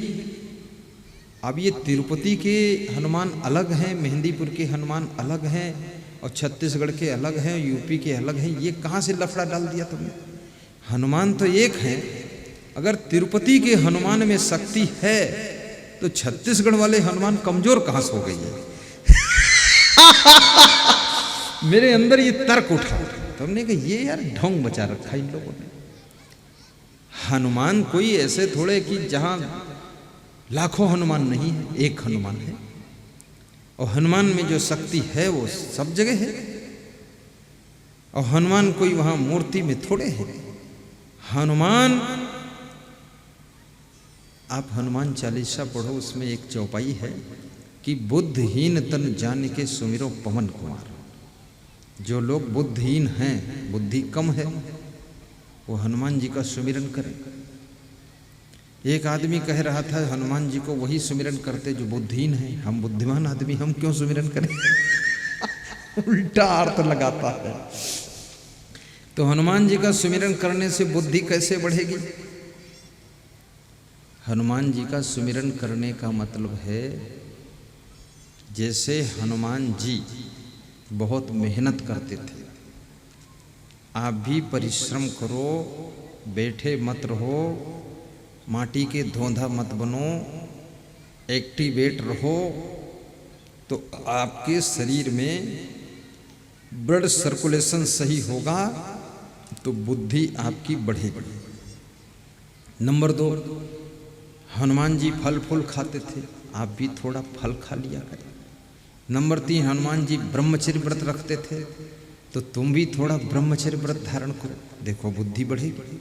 अब ये तिरुपति के हनुमान अलग हैं, मेहंदीपुर के हनुमान अलग हैं, और छत्तीसगढ़ के अलग हैं, यूपी के अलग हैं। ये कहाँ से लफड़ा डाल दिया तुमने? हनुमान तो एक है। अगर तिरुपति के हनुमान में शक्ति है तो छत्तीसगढ़ वाले हनुमान कमजोर कहां से हो गई है? मेरे अंदर ये तर्क उठा। तो हमने कहा ये यार ढोंग बचा रखा इन लोगों ने। हनुमान कोई ऐसे थोड़े कि जहां लाखों हनुमान नहीं है, एक हनुमान है। और हनुमान में जो शक्ति है वो सब जगह है। और हनुमान कोई वहां मूर्ति में थोड़े है। हनुमान, आप हनुमान चालीसा पढ़ो, उसमें एक चौपाई है कि बुद्धहीन तन जान के सुमिरो पवन कुमार। जो लोग बुद्धहीन हैं, बुद्धि कम है, वो हनुमान जी का सुमिरन करें। एक आदमी कह रहा था हनुमान जी को वही सुमिरन करते जो बुद्धिहीन है, हम बुद्धिमान आदमी हम क्यों सुमिरन करें? उल्टा अर्थ लगाता है। तो हनुमान जी का सुमिरन करने से बुद्धि कैसे बढ़ेगी? हनुमान जी का सुमिरन करने का मतलब है जैसे हनुमान जी बहुत मेहनत करते थे, आप भी परिश्रम करो, बैठे मत रहो, माटी के धोंधा मत बनो, एक्टिवेट रहो, तो आपके शरीर में ब्लड सर्कुलेशन सही होगा, तो बुद्धि आपकी बढ़ेगी। नंबर 2, हनुमान जी फल फूल खाते थे, आप भी थोड़ा फल खा लिया करें। नंबर 3, हनुमान जी ब्रह्मचर्य व्रत रखते थे, तो तुम भी थोड़ा ब्रह्मचर्य व्रत धारण करो, देखो बुद्धि बढ़ेगी।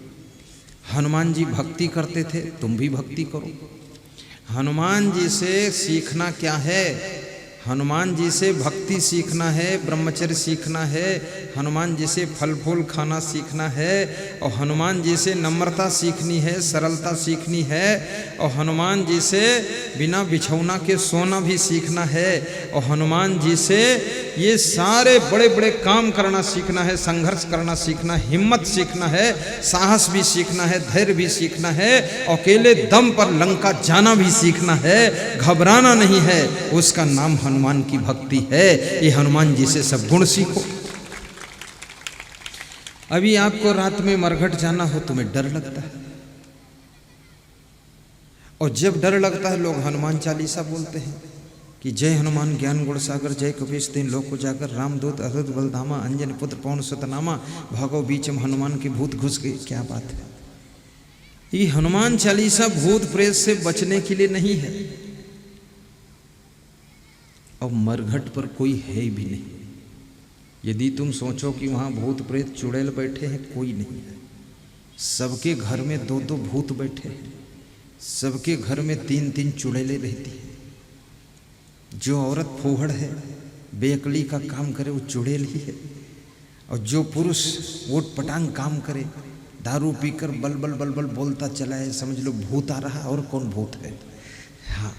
हनुमान जी भक्ति करते थे, तुम भी भक्ति करो। हनुमान जी से सीखना क्या है? हनुमान जी से भक्ति सीखना है, ब्रह्मचर्य सीखना है, हनुमान जी से फल फूल खाना सीखना है, और हनुमान जी से नम्रता सीखनी है, सरलता सीखनी है, और हनुमान जी से बिना बिछौना के सोना भी सीखना है, और हनुमान जी से ये सारे बड़े बड़े काम करना सीखना है, संघर्ष करना सीखना, हिम्मत सीखना है, साहस भी सीखना है, धैर्य भी सीखना है, अकेले दम पर लंका जाना भी सीखना है, घबराना नहीं है। उसका नाम हनुमान की भक्ति है। ये हनुमान जी से सब गुण सीखो। अभी आपको रात में मरघट जाना हो, तुम्हें डर लगता है, और जब डर लगता है लोग हनुमान चालीसा बोलते हैं कि जय हनुमान ज्ञान गुण सागर, जय कपीस तीन लोक उजागर, रामदूत अद्भुत बलधामा, अंजन पुत्र पवन सुत नामा, भागो बीचम हनुमान की भूत घुस गई। क्या बात है! ये हनुमान चालीसा भूत प्रेत से बचने के लिए नहीं है, और मरघट पर कोई है भी नहीं। यदि तुम सोचो कि वहां भूत प्रेत चुड़ैल बैठे हैं, कोई नहीं है। सबके घर में दो दो भूत बैठे हैं, सबके घर में तीन तीन चुड़ैलें रहती हैं। जो औरत फोहड़ है, बेअकली का काम करे, वो चुड़ैल ही है, और जो पुरुष वोट पटांग काम करे, दारू पीकर बल बल बल बल बोलता चला है, समझ लो भूत आ रहा। और कौन भूत है? हाँ,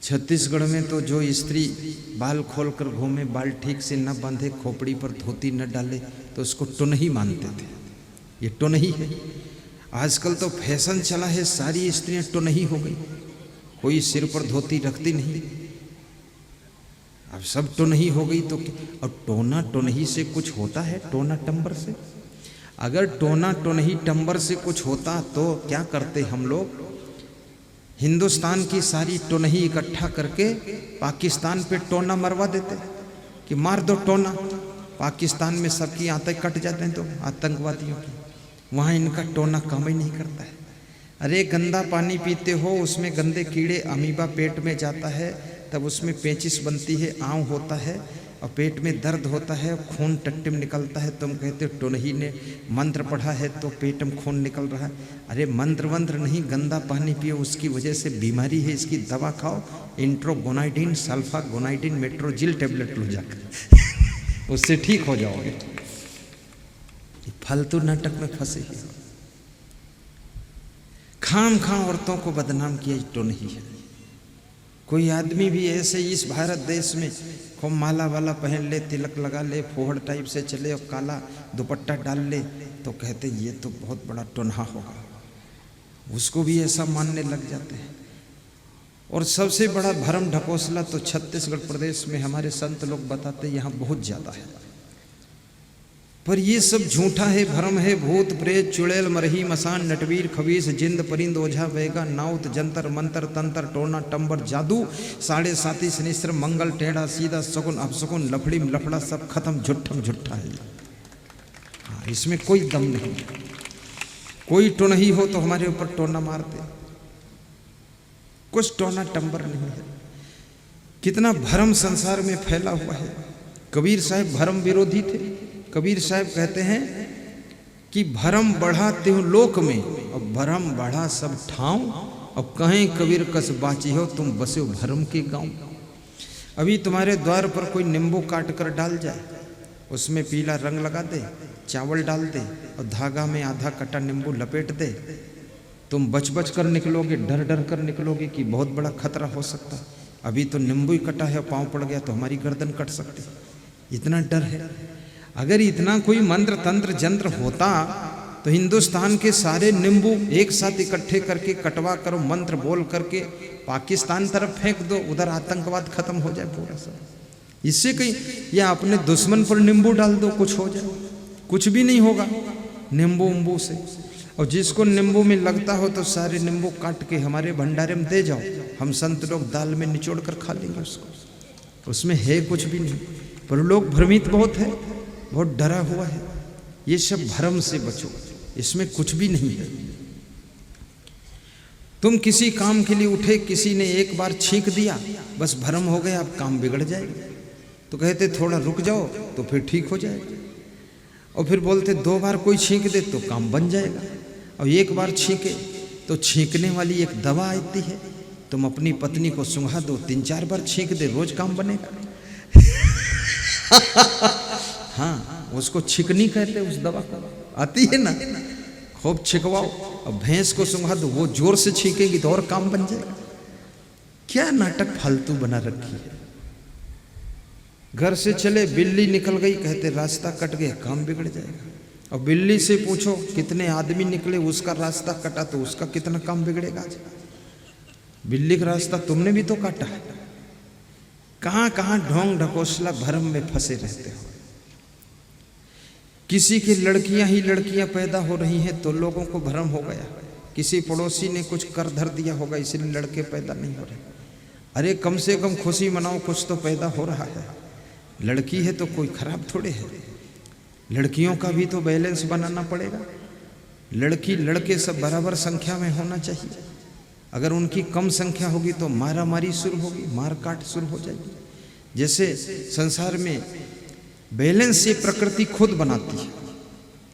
छत्तीसगढ़ में तो जो स्त्री बाल खोलकर घूमे, बाल ठीक से न बांधे, खोपड़ी पर धोती न डाले, तो उसको टुनही मानते थे। ये टुनही है। आजकल तो फैशन चला है, सारी स्त्रियां टुनही हो गई, कोई सिर पर धोती रखती नहीं, अब सब टुनही हो गई। तो और टोना टुनही से कुछ होता है? टोना टंबर से? अगर टोना टुनही टंबर से कुछ होता तो क्या करते हम लोग? हिंदुस्तान की सारी टोनही इकट्ठा करके पाकिस्तान पे टोना मरवा देते कि मार दो टोना। पाकिस्तान में सबकी आंतें कट जाते हैं, तो आतंकवादियों की, वहाँ इनका टोना काम ही नहीं करता है। अरे गंदा पानी पीते हो, उसमें गंदे कीड़े अमीबा पेट में जाता है, तब उसमें पेचिश बनती है, आँव होता है, और पेट में दर्द होता है, खून टट्टिम निकलता है। तुम कहते हो टोनही ने मंत्र पढ़ा है तो पेट में खून निकल रहा है। अरे मंत्र वंत्र नहीं, गंदा पानी पियो, उसकी वजह से बीमारी है, इसकी दवा खाओ, इंट्रोगोनाइडिन, सल्फागोनाइडिन, मेट्रोजिल टेबलेट लो जाकर उससे ठीक हो जाओगे। फालतू नाटक में फंसे ही खाम खां औरतों को बदनाम किया तो नहीं है। कोई आदमी भी ऐसे इस भारत देश में खूब माला वाला पहन ले, तिलक लगा ले, फोहड़ टाइप से चले और काला दुपट्टा डाल ले, तो कहते ये तो बहुत बड़ा टोन्हा होगा, उसको भी ऐसा मानने लग जाते हैं। और सबसे बड़ा भरम ढकोसला तो छत्तीसगढ़ प्रदेश में हमारे संत लोग बताते यहाँ बहुत ज़्यादा है, पर ये सब झूठा है, भ्रम है। भूत प्रेत चुड़ैल मरही मसान नटवीर खबीस जिंद परिंद ओझा वेगा नाउत जंतर मंतर तंत्र टोना टंबर जादू साढ़े साती सनिश्र मंगल टेढ़ा सीधा सकुन अपसकुन लफड़ी लफड़ा सब खत्म, झुट्ठम झुट्ठा है। हाँ, इसमें कोई दम नहीं। कोई टोनही हो तो हमारे ऊपर टोना मारते, कुछ टोना टंबर नहीं है। कितना भ्रम संसार में फैला हुआ है। कबीर साहब भ्रम विरोधी थे। कबीर साहब कहते हैं कि भरम बढ़ा त्यों लोक में, और भरम बढ़ा सब ठाव, अब कहें कबीर कस बाची हो तुम बसे हो भरम के गांव। अभी तुम्हारे द्वार पर कोई नींबू काट कर डाल जाए, उसमें पीला रंग लगा दे, चावल डाल दे और धागा में आधा कटा नींबू लपेट दे, तुम बच बच कर निकलोगे, डर डर कर निकलोगे कि बहुत बड़ा खतरा हो सकता है। अभी तो नींबू ही कटा है, पाँव पड़ गया तो हमारी गर्दन कट सकती, इतना डर है। अगर इतना कोई मंत्र तंत्र जंत्र होता तो हिंदुस्तान के सारे नींबू एक साथ इकट्ठे करके कटवा करो, मंत्र बोल करके पाकिस्तान तरफ फेंक दो, उधर आतंकवाद खत्म हो जाए पूरा सब। इससे कहीं या अपने दुश्मन पर नींबू डाल दो, कुछ हो जाए, कुछ भी नहीं होगा नींबू उम्बू से। और जिसको नींबू में लगता हो तो सारे नींबू काट के हमारे भंडारे में दे जाओ, हम संत लोग दाल में निचोड़ कर खा लेंगे उसको, उसमें है कुछ भी नहीं। पर लोग भ्रमित बहुत है, बहुत डरा हुआ है। ये सब भ्रम से बचो, इसमें कुछ भी नहीं है। तुम किसी काम के लिए उठे, किसी ने एक बार छींक दिया, बस भ्रम हो गया, अब काम बिगड़ जाएगा। तो कहते थोड़ा रुक जाओ तो फिर ठीक हो जाएगा, और फिर बोलते 2 बार कोई छींक दे तो काम बन जाएगा, और 1 बार छींके तो छींकने वाली एक दवा आती है, तुम अपनी पत्नी को सुंघा दो, 3-4 बार छींक दे, रोज काम बनेगा। हाँ, उसको छिकनी कहते उस दवा को, आती है ना, खूब छिकवाओ। अब भैंस को सुंघा दो, वो जोर से छीकेगी तो और काम बन जाएगा। क्या नाटक फालतू बना रखी है। घर से चले, बिल्ली निकल गई, कहते रास्ता कट गया, काम बिगड़ जाएगा। और बिल्ली से पूछो कितने आदमी निकले, उसका रास्ता कटा तो उसका कितना काम बिगड़ेगा। आज बिल्ली का रास्ता तुमने भी तो काटा है। कहां कहां ढोंग ढकोसला भरम में फंसे रहते हो। किसी की लड़कियां ही लड़कियां पैदा हो रही हैं तो लोगों को भ्रम हो गया, किसी पड़ोसी ने कुछ कर धर दिया होगा इसलिए लड़के पैदा नहीं हो रहे। अरे कम से कम खुशी मनाओ, कुछ तो पैदा हो रहा है। लड़की है तो कोई खराब थोड़े है। लड़कियों का भी तो बैलेंस बनाना पड़ेगा। लड़की लड़के सब बराबर संख्या में होना चाहिए। अगर उनकी कम संख्या होगी तो मारा मारी शुरू होगी, मार काट शुरू हो जाएगी। जैसे संसार में बैलेंस ये प्रकृति खुद बनाती है,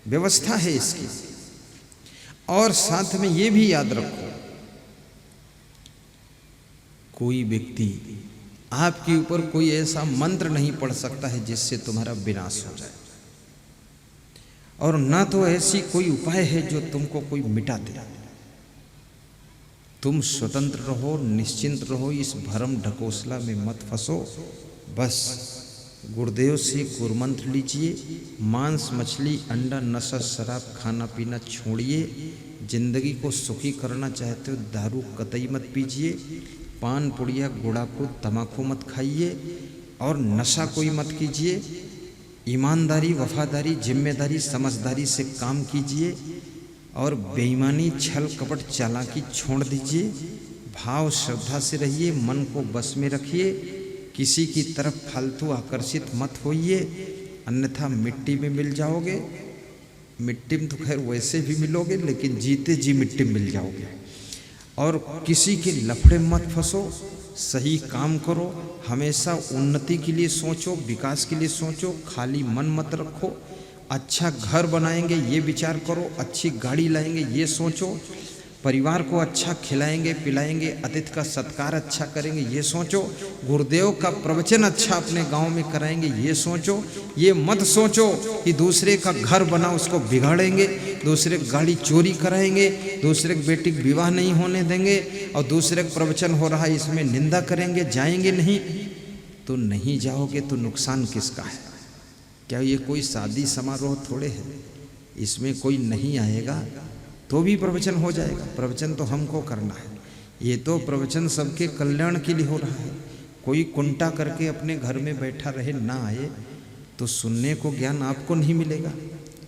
व्यवस्था है इसकी। और साथ में ये भी याद रखो, कोई व्यक्ति आपके ऊपर कोई ऐसा मंत्र नहीं पढ़ सकता है जिससे तुम्हारा विनाश हो जाए, और ना तो ऐसी कोई उपाय है जो तुमको कोई मिटा दे। तुम स्वतंत्र रहो, निश्चिंत रहो, इस भरम ढकोसला में मत फंसो। बस गुरुदेव से गुरुमंत्र लीजिए। मांस मछली अंडा नशा शराब खाना पीना छोड़िए। जिंदगी को सुखी करना चाहते हो दारू कतई मत पीजिए। पान पुड़िया गुड़ाखू तम्बाकू मत खाइए और नशा कोई मत कीजिए। ईमानदारी वफादारी जिम्मेदारी समझदारी से काम कीजिए और बेईमानी छल कपट चालाकी छोड़ दीजिए। भाव श्रद्धा से रहिए, मन को बस में रखिए। किसी की तरफ फालतू आकर्षित मत होइए, अन्यथा मिट्टी में मिल जाओगे। मिट्टी में तो खैर वैसे भी मिलोगे, लेकिन जीते जी मिट्टी में मिल जाओगे। और किसी के लफड़े मत फंसो, सही काम करो। हमेशा उन्नति के लिए सोचो, विकास के लिए सोचो, खाली मन मत रखो। अच्छा घर बनाएंगे ये विचार करो, अच्छी गाड़ी लाएंगे ये सोचो, परिवार को अच्छा खिलाएंगे पिलाएंगे, अतिथि का सत्कार अच्छा करेंगे ये सोचो, गुरुदेव का प्रवचन अच्छा अपने गांव में कराएंगे ये सोचो। ये मत सोचो कि दूसरे का घर बना उसको बिगाड़ेंगे, दूसरे की गाड़ी चोरी कराएंगे, दूसरे की बेटी विवाह नहीं होने देंगे, और दूसरे का प्रवचन हो रहा है इसमें निंदा करेंगे। जाएंगे नहीं तो नहीं जाओगे तो नुकसान किसका है? क्या ये कोई शादी समारोह थोड़े है? इसमें कोई नहीं आएगा तो भी प्रवचन हो जाएगा। प्रवचन तो हमको करना है। ये तो प्रवचन सबके कल्याण के लिए हो रहा है। कोई कुंटा करके अपने घर में बैठा रहे ना आए तो सुनने को ज्ञान आपको नहीं मिलेगा,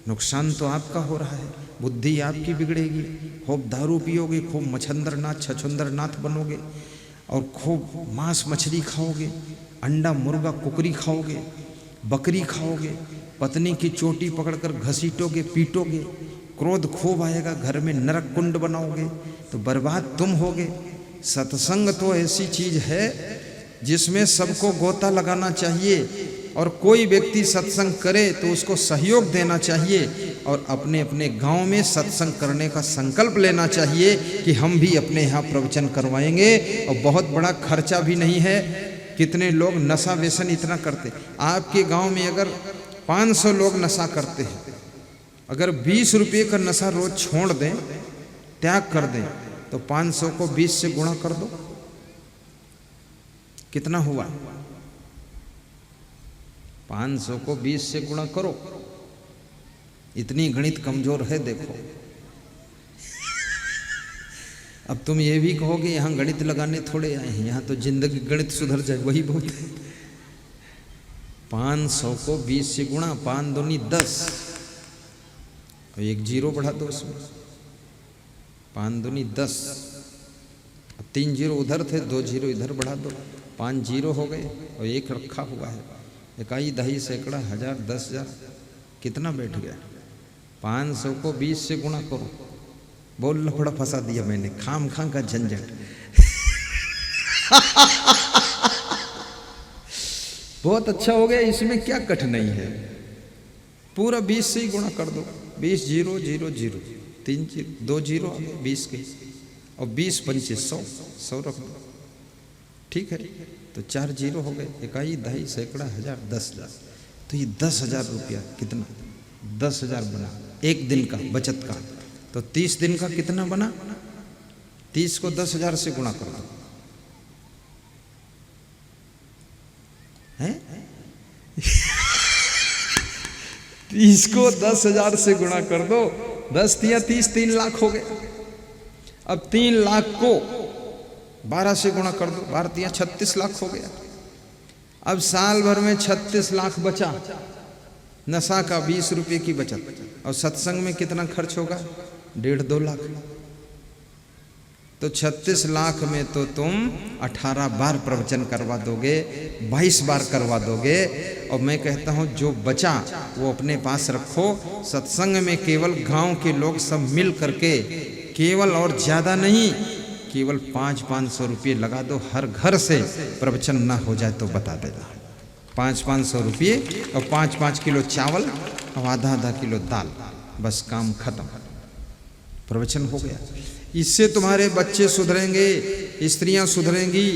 नुकसान तो आपका हो रहा है। बुद्धि आपकी बिगड़ेगी। खूब दारू पियोगे, खूब मच्छंदर नाथ छछुंदर नाथ बनोगे और खूब मांस मछली खाओगे, अंडा मुर्गा कुकरी खाओगे, बकरी खाओगे, पत्नी की चोटी पकड़कर घसीटोगे पीटोगे, क्रोध खूब आएगा, घर में नरक कुंड बनाओगे तो बर्बाद तुम होगे। सत्संग तो ऐसी चीज है जिसमें सबको गोता लगाना चाहिए, और कोई व्यक्ति सत्संग करे तो उसको सहयोग देना चाहिए, और अपने अपने गांव में सत्संग करने का संकल्प लेना चाहिए कि हम भी अपने यहाँ प्रवचन करवाएंगे। और बहुत बड़ा खर्चा भी नहीं है। कितने लोग नशा व्यसन इतना करते। आपके गांव में अगर 500 लोग नशा करते हैं, अगर 20 रुपये का नशा रोज छोड़ दें, त्याग कर दें, तो 500 को 20 से गुणा कर दो, कितना हुआ? 500 को 20 से गुणा करो। इतनी गणित कमजोर है देखो। अब तुम ये भी कहोगे यहाँ गणित लगाने थोड़े आए हैं, यहाँ तो जिंदगी गणित सुधर जाए वही बहुत है। 500 को 20 से गुणा, 5 दूनी 10, और एक जीरो बढ़ा दो उसमें, 5 दूनी 10, 3 जीरो उधर थे, 2 जीरो इधर बढ़ा दो, 5 जीरो हो गए, और एक रखा हुआ है। इकाई दही सैकड़ा हजार 10,000 कितना बैठ गया? 500 को 20 से गुणा करो। बोल लफड़ा फंसा दिया मैंने, खाम खां का झंझट। बहुत अच्छा हो गया, इसमें क्या कठिनाई है? पूरा 20 से ही गुणा कर दो। 20 zero zero zero, 3 zero 2 zero 20 के, और 20 25 100 रख दो, ठीक है। तो 4 जीरो हो गए। इकाई दही सैकड़ा हजार 10,000। तो ये 10,000 रुपया कितना, 10,000 बना एक दिन का बचत का। तो 30 दिन का कितना बना, 30 को 10,000 से गुणा कर दो, है 30 को 10,000 से गुणा कर दो, 10 तिया 30, 3 लाख हो गए। अब 3 लाख को 12 से गुणा कर दो, 12 तिया 36 लाख हो गया। अब साल भर में 36 लाख बचा, नशा का 20 रुपए की बचत, और सत्संग में कितना खर्च होगा, 1.5-2 लाख। तो 36 लाख में तो तुम 18 बार प्रवचन करवा दोगे, 22 बार करवा दोगे। और मैं कहता हूं जो बचा वो अपने पास रखो। सत्संग में केवल गांव के लोग सब मिल करके केवल, और ज्यादा नहीं, केवल 500-500 रुपये लगा दो हर घर से। प्रवचन ना हो जाए तो बता देना, 500-500 रुपये और 5-5 किलो चावल और आधा किलो दाल, बस काम खत्म, प्रवचन हो गया। इससे तुम्हारे बच्चे सुधरेंगे, स्त्रियां सुधरेंगी,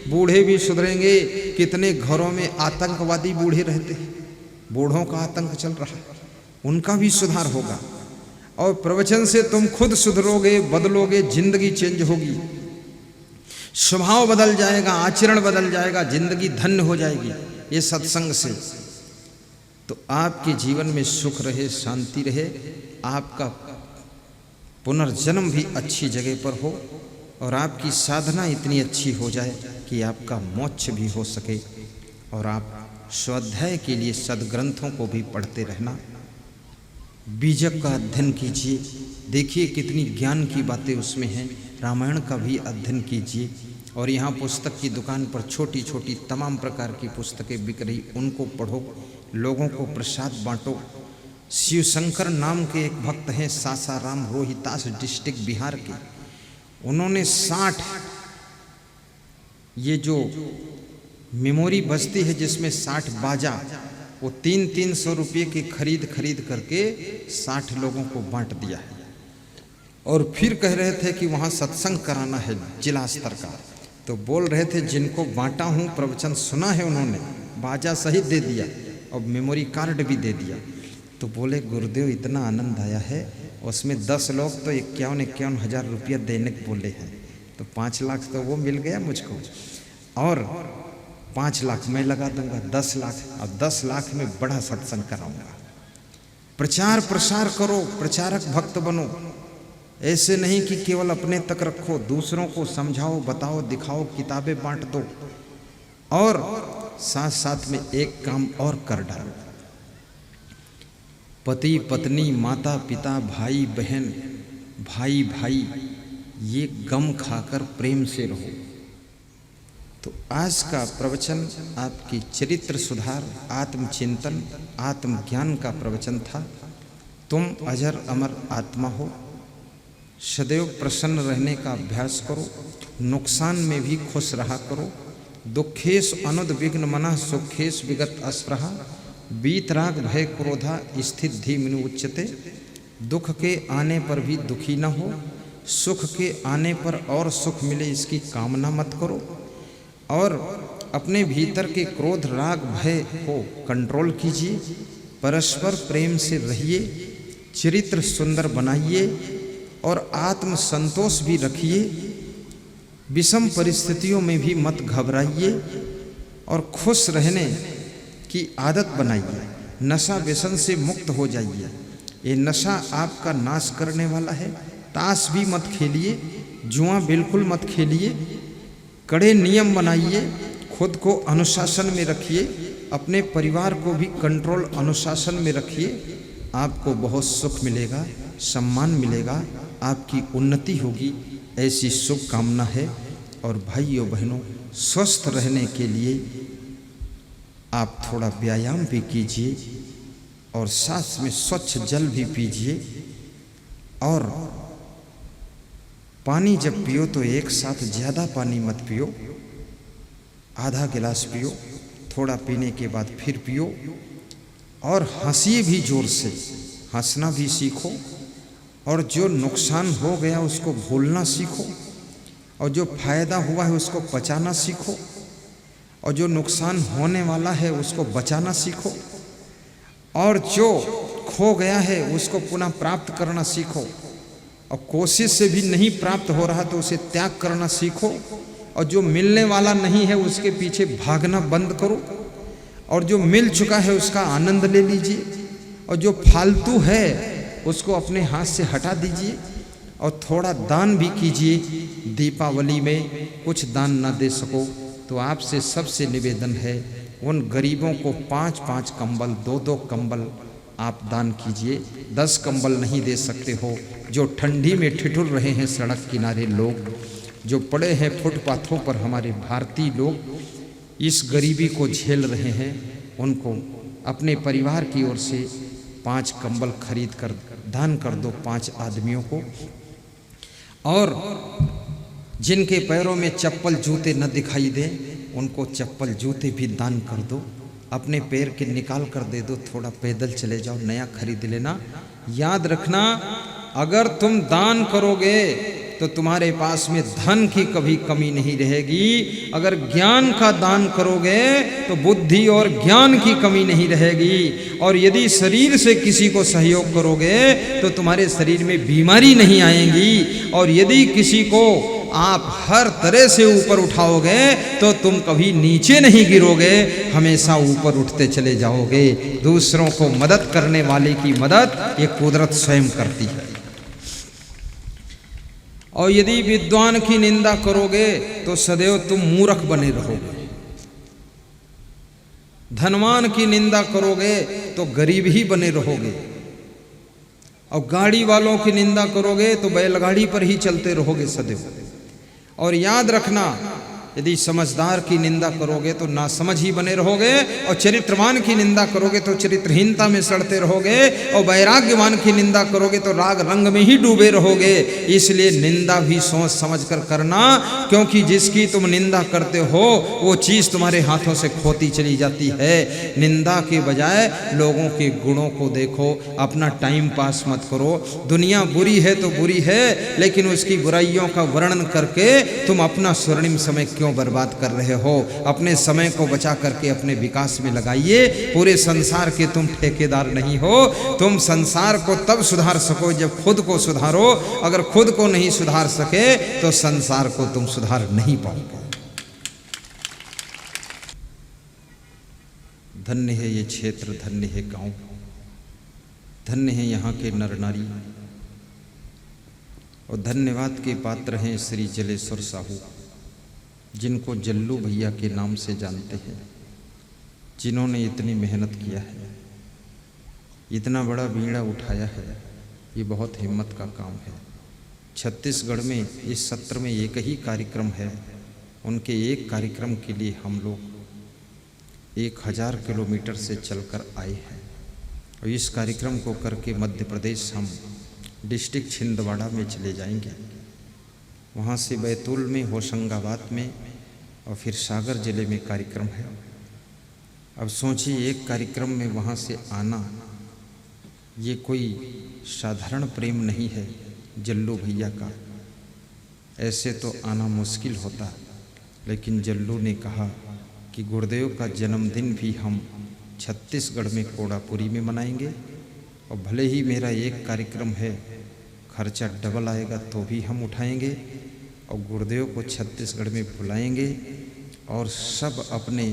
बूढ़े भी सुधरेंगे। कितने घरों में आतंकवादी बूढ़े रहते हैं, बूढ़ों का आतंक चल रहा है, उनका भी सुधार होगा। और प्रवचन से तुम खुद सुधरोगे, बदलोगे, जिंदगी चेंज होगी, स्वभाव बदल जाएगा, आचरण बदल जाएगा, जिंदगी धन्य हो जाएगी ये सत्संग से। तो आपके जीवन में सुख रहे, शांति रहे, आपका पुनर्जन्म भी अच्छी जगह पर हो, और आपकी साधना इतनी अच्छी हो जाए कि आपका मोक्ष भी हो सके। और आप स्वाध्याय के लिए सदग्रंथों को भी पढ़ते रहना, बीजक का अध्ययन कीजिए, देखिए कितनी ज्ञान की बातें उसमें हैं। रामायण का भी अध्ययन कीजिए। और यहाँ पुस्तक की दुकान पर छोटी छोटी तमाम प्रकार की पुस्तकें बिक रही, उनको पढ़ो, लोगों को प्रसाद बांटो। शिव शंकर नाम के एक भक्त हैं, सासाराम, रोहितास डिस्ट्रिक्ट बिहार के। उन्होंने 60 ये जो मेमोरी बजती है जिसमें 60 बाजा, वो 300-300 रुपये के खरीद करके 60 लोगों को बांट दिया है। और फिर कह रहे थे कि वहाँ सत्संग कराना है जिला स्तर का। तो बोल रहे थे जिनको बांटा हूँ, प्रवचन सुना है उन्होंने, बाजा सहित दे दिया और मेमोरी कार्ड भी दे दिया। तो बोले गुरुदेव इतना आनंद आया है, उसमें 10 लोग तो 51 हज़ार रुपया देने को बोले हैं। तो 5 लाख तो वो मिल गया मुझको, और 5 लाख मैं लगा दूंगा, 10 लाख, और 10 लाख में बड़ा सत्संग कराऊंगा। प्रचार प्रसार करो, प्रचारक भक्त बनो। ऐसे नहीं कि केवल अपने तक रखो, दूसरों को समझाओ, बताओ, दिखाओ, किताबें बांट दो। और साथ साथ में एक काम और कर डालो, पति पत्नी, माता पिता, भाई बहन, भाई भाई, ये गम खाकर प्रेम से रहो। तो आज का प्रवचन आपकी चरित्र सुधार, आत्मचिंतन, आत्मज्ञान का प्रवचन था। तुम अजर अमर आत्मा हो, सदैव प्रसन्न रहने का अभ्यास करो, नुकसान में भी खुश रहा करो। दुखेश अनुद्विग्न मनः, सुखेश विगत अस्पृहा, वीतराग भय क्रोधा स्थित धीमनु उच्यते। दुख के आने पर भी दुखी न हो, सुख के आने पर और सुख मिले इसकी कामना मत करो। और अपने भीतर के क्रोध राग भय को कंट्रोल कीजिए, परस्पर प्रेम से रहिए, चरित्र सुंदर बनाइए और आत्म संतोष भी रखिए। विषम परिस्थितियों में भी मत घबराइए और खुश रहने की आदत बनाइए। नशा व्यसन से मुक्त हो जाइए, ये नशा आपका नाश करने वाला है। ताश भी मत खेलिए, जुआ बिल्कुल मत खेलिए। कड़े नियम बनाइए, खुद को अनुशासन में रखिए, अपने परिवार को भी कंट्रोल अनुशासन में रखिए। आपको बहुत सुख मिलेगा, सम्मान मिलेगा, आपकी उन्नति होगी, ऐसी शुभकामना है। और भाइयों बहनों, स्वस्थ रहने के लिए आप थोड़ा व्यायाम भी कीजिए और साथ में स्वच्छ जल भी पीजिए। और पानी जब पियो तो एक साथ ज़्यादा पानी मत पियो, आधा गिलास पियो, थोड़ा पीने के बाद फिर पियो। और हंसिए भी जोर से, हंसना भी सीखो। और जो नुकसान हो गया उसको भूलना सीखो, और जो फायदा हुआ है उसको बचाना सीखो, और जो नुकसान होने वाला है उसको बचाना सीखो। और जो खो गया है उसको पुनः प्राप्त करना सीखो, और कोशिश से भी नहीं प्राप्त हो रहा तो उसे त्याग करना सीखो, और जो मिलने वाला नहीं है उसके पीछे भागना बंद करो, और जो मिल चुका है उसका आनंद ले लीजिए, और जो फालतू है उसको अपने हाथ से हटा दीजिए, और थोड़ा दान भी कीजिए। दीपावली में कुछ दान ना दे सको तो आपसे सबसे निवेदन है, उन गरीबों को 5-5 कंबल, 2-2 कंबल आप दान कीजिए। 10 कंबल नहीं दे सकते हो, जो ठंडी में ठिठुर रहे हैं सड़क किनारे लोग, जो पड़े हैं फुटपाथों पर हमारे भारतीय लोग, इस गरीबी को झेल रहे हैं, उनको अपने परिवार की ओर से 5 कंबल खरीद कर दान कर दो 5 आदमियों को। और जिनके पैरों में चप्पल जूते न दिखाई दे उनको चप्पल जूते भी दान कर दो। अपने पैर के निकाल कर दे दो, थोड़ा पैदल चले जाओ, नया खरीद लेना। याद रखना, अगर तुम दान करोगे तो तुम्हारे पास में धन की कभी कमी नहीं रहेगी। अगर ज्ञान का दान करोगे तो बुद्धि और ज्ञान की कमी नहीं रहेगी। और यदि शरीर से किसी को सहयोग करोगे तो तुम्हारे शरीर में बीमारी नहीं आएगी। और यदि किसी को आप हर तरह से ऊपर उठाओगे तो तुम कभी नीचे नहीं गिरोगे, हमेशा ऊपर उठते चले जाओगे। दूसरों को मदद करने वाले की मदद ये कुदरत स्वयं करती है। और यदि विद्वान की निंदा करोगे तो सदैव तुम मूर्ख बने रहोगे। धनवान की निंदा करोगे तो गरीब ही बने रहोगे। और गाड़ी वालों की निंदा करोगे तो बैलगाड़ी पर ही चलते रहोगे सदैव। और याद रखना, यदि समझदार की निंदा करोगे तो नासमझ ही बने रहोगे, और चरित्रवान की निंदा करोगे तो चरित्रहीनता में सड़ते रहोगे, और वैराग्यवान की निंदा करोगे तो राग रंग में ही डूबे रहोगे। इसलिए निंदा भी सोच समझ कर करना, क्योंकि जिसकी तुम निंदा करते हो वो चीज़ तुम्हारे हाथों से खोती चली जाती है। निंदा के बजाय लोगों के गुणों को देखो, अपना टाइम पास मत करो। दुनिया बुरी है तो बुरी है, लेकिन उसकी बुराइयों का वर्णन करके तुम अपना स्वर्णिम समय क्यों बर्बाद कर रहे हो? अपने समय को बचा करके अपने विकास में लगाइए। पूरे संसार के तुम ठेकेदार नहीं हो। तुम संसार को तब सुधार सको जब खुद को सुधारो। अगर खुद को नहीं सुधार सके तो संसार को तुम सुधार नहीं पाओगे। धन्य है ये क्षेत्र, धन्य है गांव, धन्य है यहाँ के नर नारी, और धन्यवाद के पात्र हैं श्री जलेश्वर साहू, जिनको जल्लू भैया के नाम से जानते हैं, जिन्होंने इतनी मेहनत किया है, इतना बड़ा बीड़ा उठाया है। ये बहुत हिम्मत का काम है। छत्तीसगढ़ में इस सत्र में एक ही कार्यक्रम है। उनके एक कार्यक्रम के लिए हम लोग 1000 किलोमीटर से चलकर आए हैं। और इस कार्यक्रम को करके मध्य प्रदेश हम डिस्ट्रिक्ट छिंदवाड़ा में चले जाएंगे। वहाँ से बैतूल में, होशंगाबाद में, और फिर सागर जिले में कार्यक्रम है। अब सोचिए, एक कार्यक्रम में वहाँ से आना, ये कोई साधारण प्रेम नहीं है जल्लू भैया का। ऐसे तो आना मुश्किल होता, लेकिन जल्लू ने कहा कि गुरुदेव का जन्मदिन भी हम छत्तीसगढ़ में कोड़ापुरी में मनाएंगे, और भले ही मेरा एक कार्यक्रम है, खर्चा डबल आएगा तो भी हम उठाएंगे, और गुरुदेव को छत्तीसगढ़ में बुलाएंगे, और सब अपने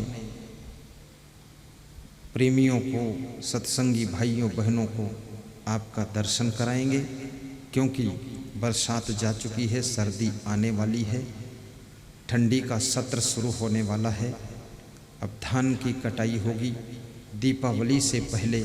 प्रेमियों को, सत्संगी भाइयों बहनों को आपका दर्शन कराएंगे। क्योंकि बरसात जा चुकी है, सर्दी आने वाली है, ठंडी का सत्र शुरू होने वाला है। अब धान की कटाई होगी। दीपावली से पहले,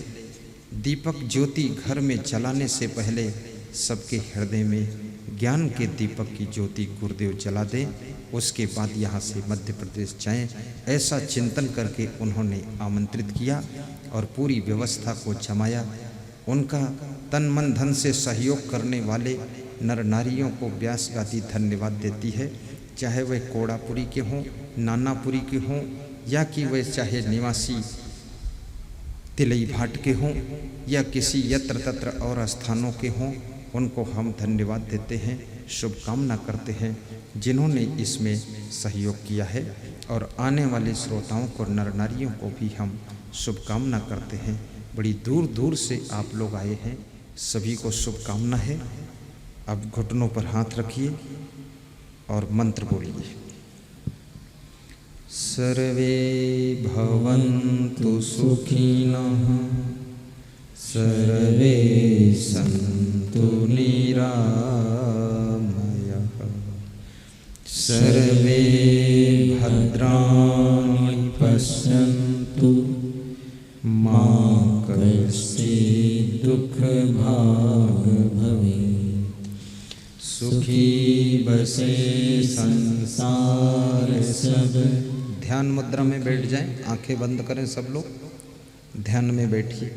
दीपक ज्योति घर में जलाने से पहले सबके हृदय में ज्ञान के दीपक की ज्योति गुरुदेव जला दें, उसके बाद यहाँ से मध्य प्रदेश जाएं। ऐसा चिंतन करके उन्होंने आमंत्रित किया और पूरी व्यवस्था को जमाया। उनका तन मन धन से सहयोग करने वाले नर नारियों को व्यास गादी धन्यवाद देती है, चाहे वह कोड़ापुरी के हों, नानापुरी के हों, या कि वह चाहे निवासी तिलई भाट के हों, या किसी यत्र तत्र और स्थानों के हों। उनको हम धन्यवाद देते हैं, शुभकामना करते हैं जिन्होंने इसमें सहयोग किया है। और आने वाले श्रोताओं को, नर नारियों को भी हम शुभकामना करते हैं बड़ी दूर दूर से आप लोग आए हैं, सभी को शुभकामना है। अब घुटनों पर हाथ रखिए और मंत्र बोलिए। सर्वे भवन्तु सुखिनः, सर्वे सन्तु निरामयाः, सर्वे भद्राणि पश्यन्तु, मा कश्चित् दुःखभाग् भवेत्, सुखी बसे संसार सब। ध्यान मुद्रा में बैठ जाएं, आंखें बंद करें सब लोग, ध्यान में बैठिए।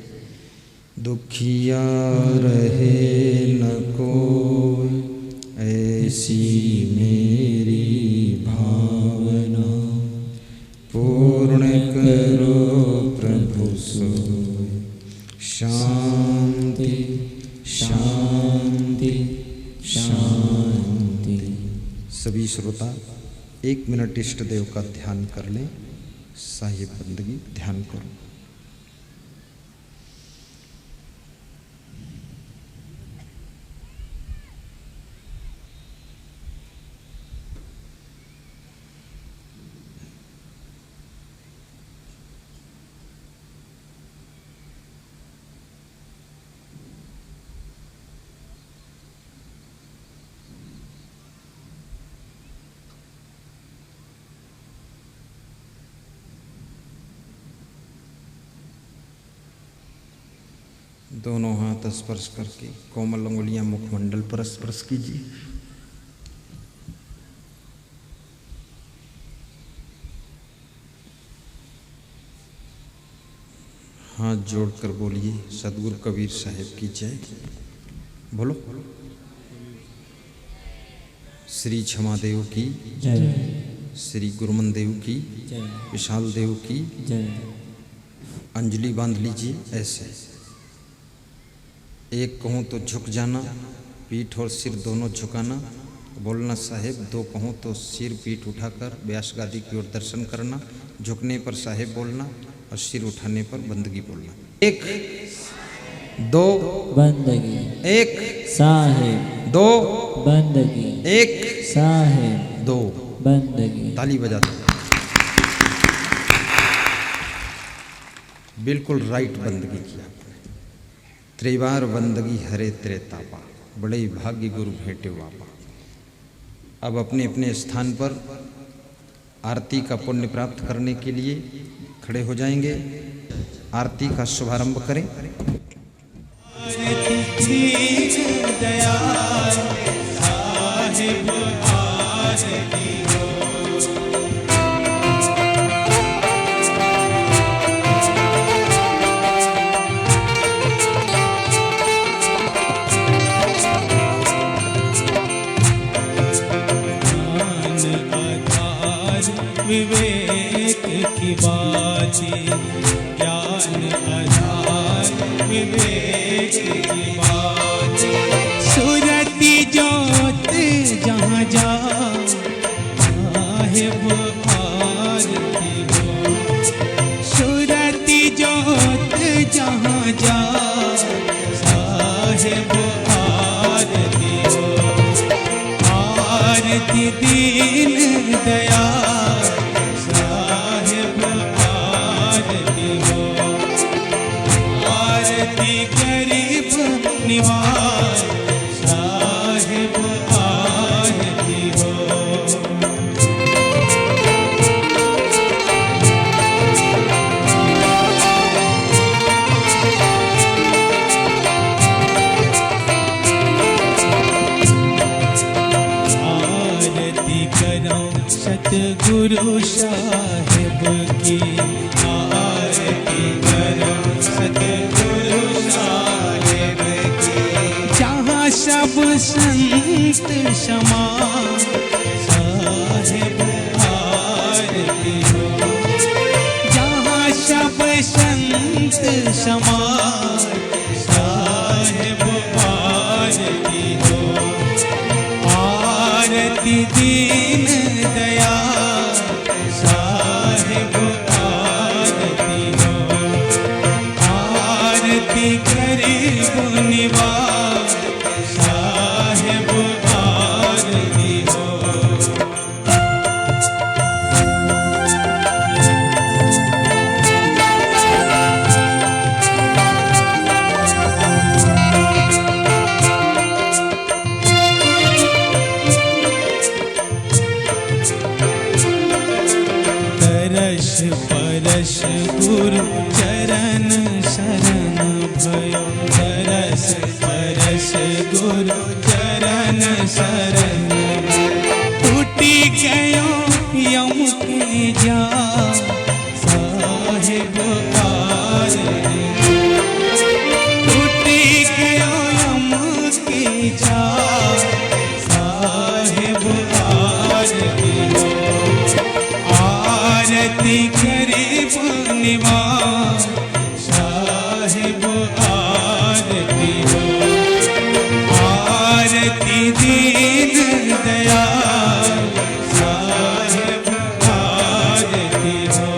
दुखिया रहे न कोई, ऐसी मेरी भावना, पूर्ण करो प्रभु सोई, शांति शांति शांति। सभी श्रोता 1 मिनट इष्ट देव का ध्यान कर लें। साहिब बंदगी ध्यान करो। दोनों हाथ स्पर्श करके कोमल अंगुलियां मुखमंडल पर स्पर्श कीजिए। हाथ जोड़कर बोलिए, सदगुरु कबीर साहिब की जय। बोलो। श्री क्षमादेव की जय, श्री गुरुमन देव की जय, विशाल देव की जय। अंजलि बांध लीजिए ऐसे। एक कहूँ तो झुक जाना, पीठ और सिर दोनों झुकाना, बोलना साहेब। 2 कहूँ तो सिर पीठ उठाकर व्यास गादी की ओर दर्शन करना, झुकने पर साहेब बोलना और सिर उठाने पर बंदगी बोलना। 1 2 बंदगी, 1 साहेब, 2 बंदगी, 1 साहेब, 2 बंदगी। ताली बजा दो। बिल्कुल राइट बंदगी किया। त्रिवार बंदगी हरे त्रेतापा, बड़े भाग्य गुरु भेंटे वापा। अब अपने अपने स्थान पर आरती का पुण्य प्राप्त करने के लिए खड़े हो जाएंगे। आरती का शुभारंभ करें। विवेक की बाजी, ज्ञान आधार विवेक की बाजी। सूरती जोत जहाँ जा, साहिब आरती हो। सूरती जोत जहाँ जा, साहिब आरती हो। आरती दीन दयाल, साहिब आरती हो। आरती गरीब निवास, साहिब आरती हो। आरती करो सतगुरु साहिब की, आरती करो सतगुरु साहिब की। जहाँ सब संत समा, साहिब आरती हो। जहाँ सब संत समा, साहिब आरती हो। आरती दीन दयाल, साहिब आरती हो। गरीब निवाज साहेब आरती हो। तरस परस गुरु चरण शरण भयो। तरस परस गुरु चरण शरण टूटी गयो यम के जाल साहिब आरती। टूटी गयो यम के जाल साहिब आरती हो। आरती गरीब निवाज साहिब आरती हो। आरती दीन दयाल साहिब आरती हो।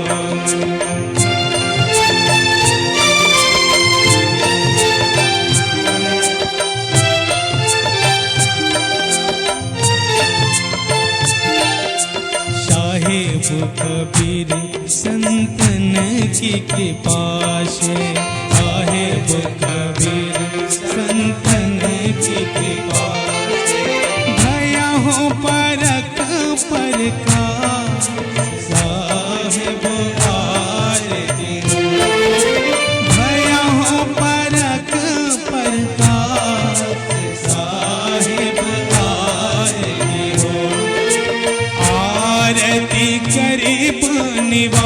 साहिब कबीर संतन की कृपा से। साहिब कबीर संतन की कृपा से भया हो परक परकाश साहिब आरती हो। भया हो परक परकाश साहिब आरती हो। आरती गरीब निवाज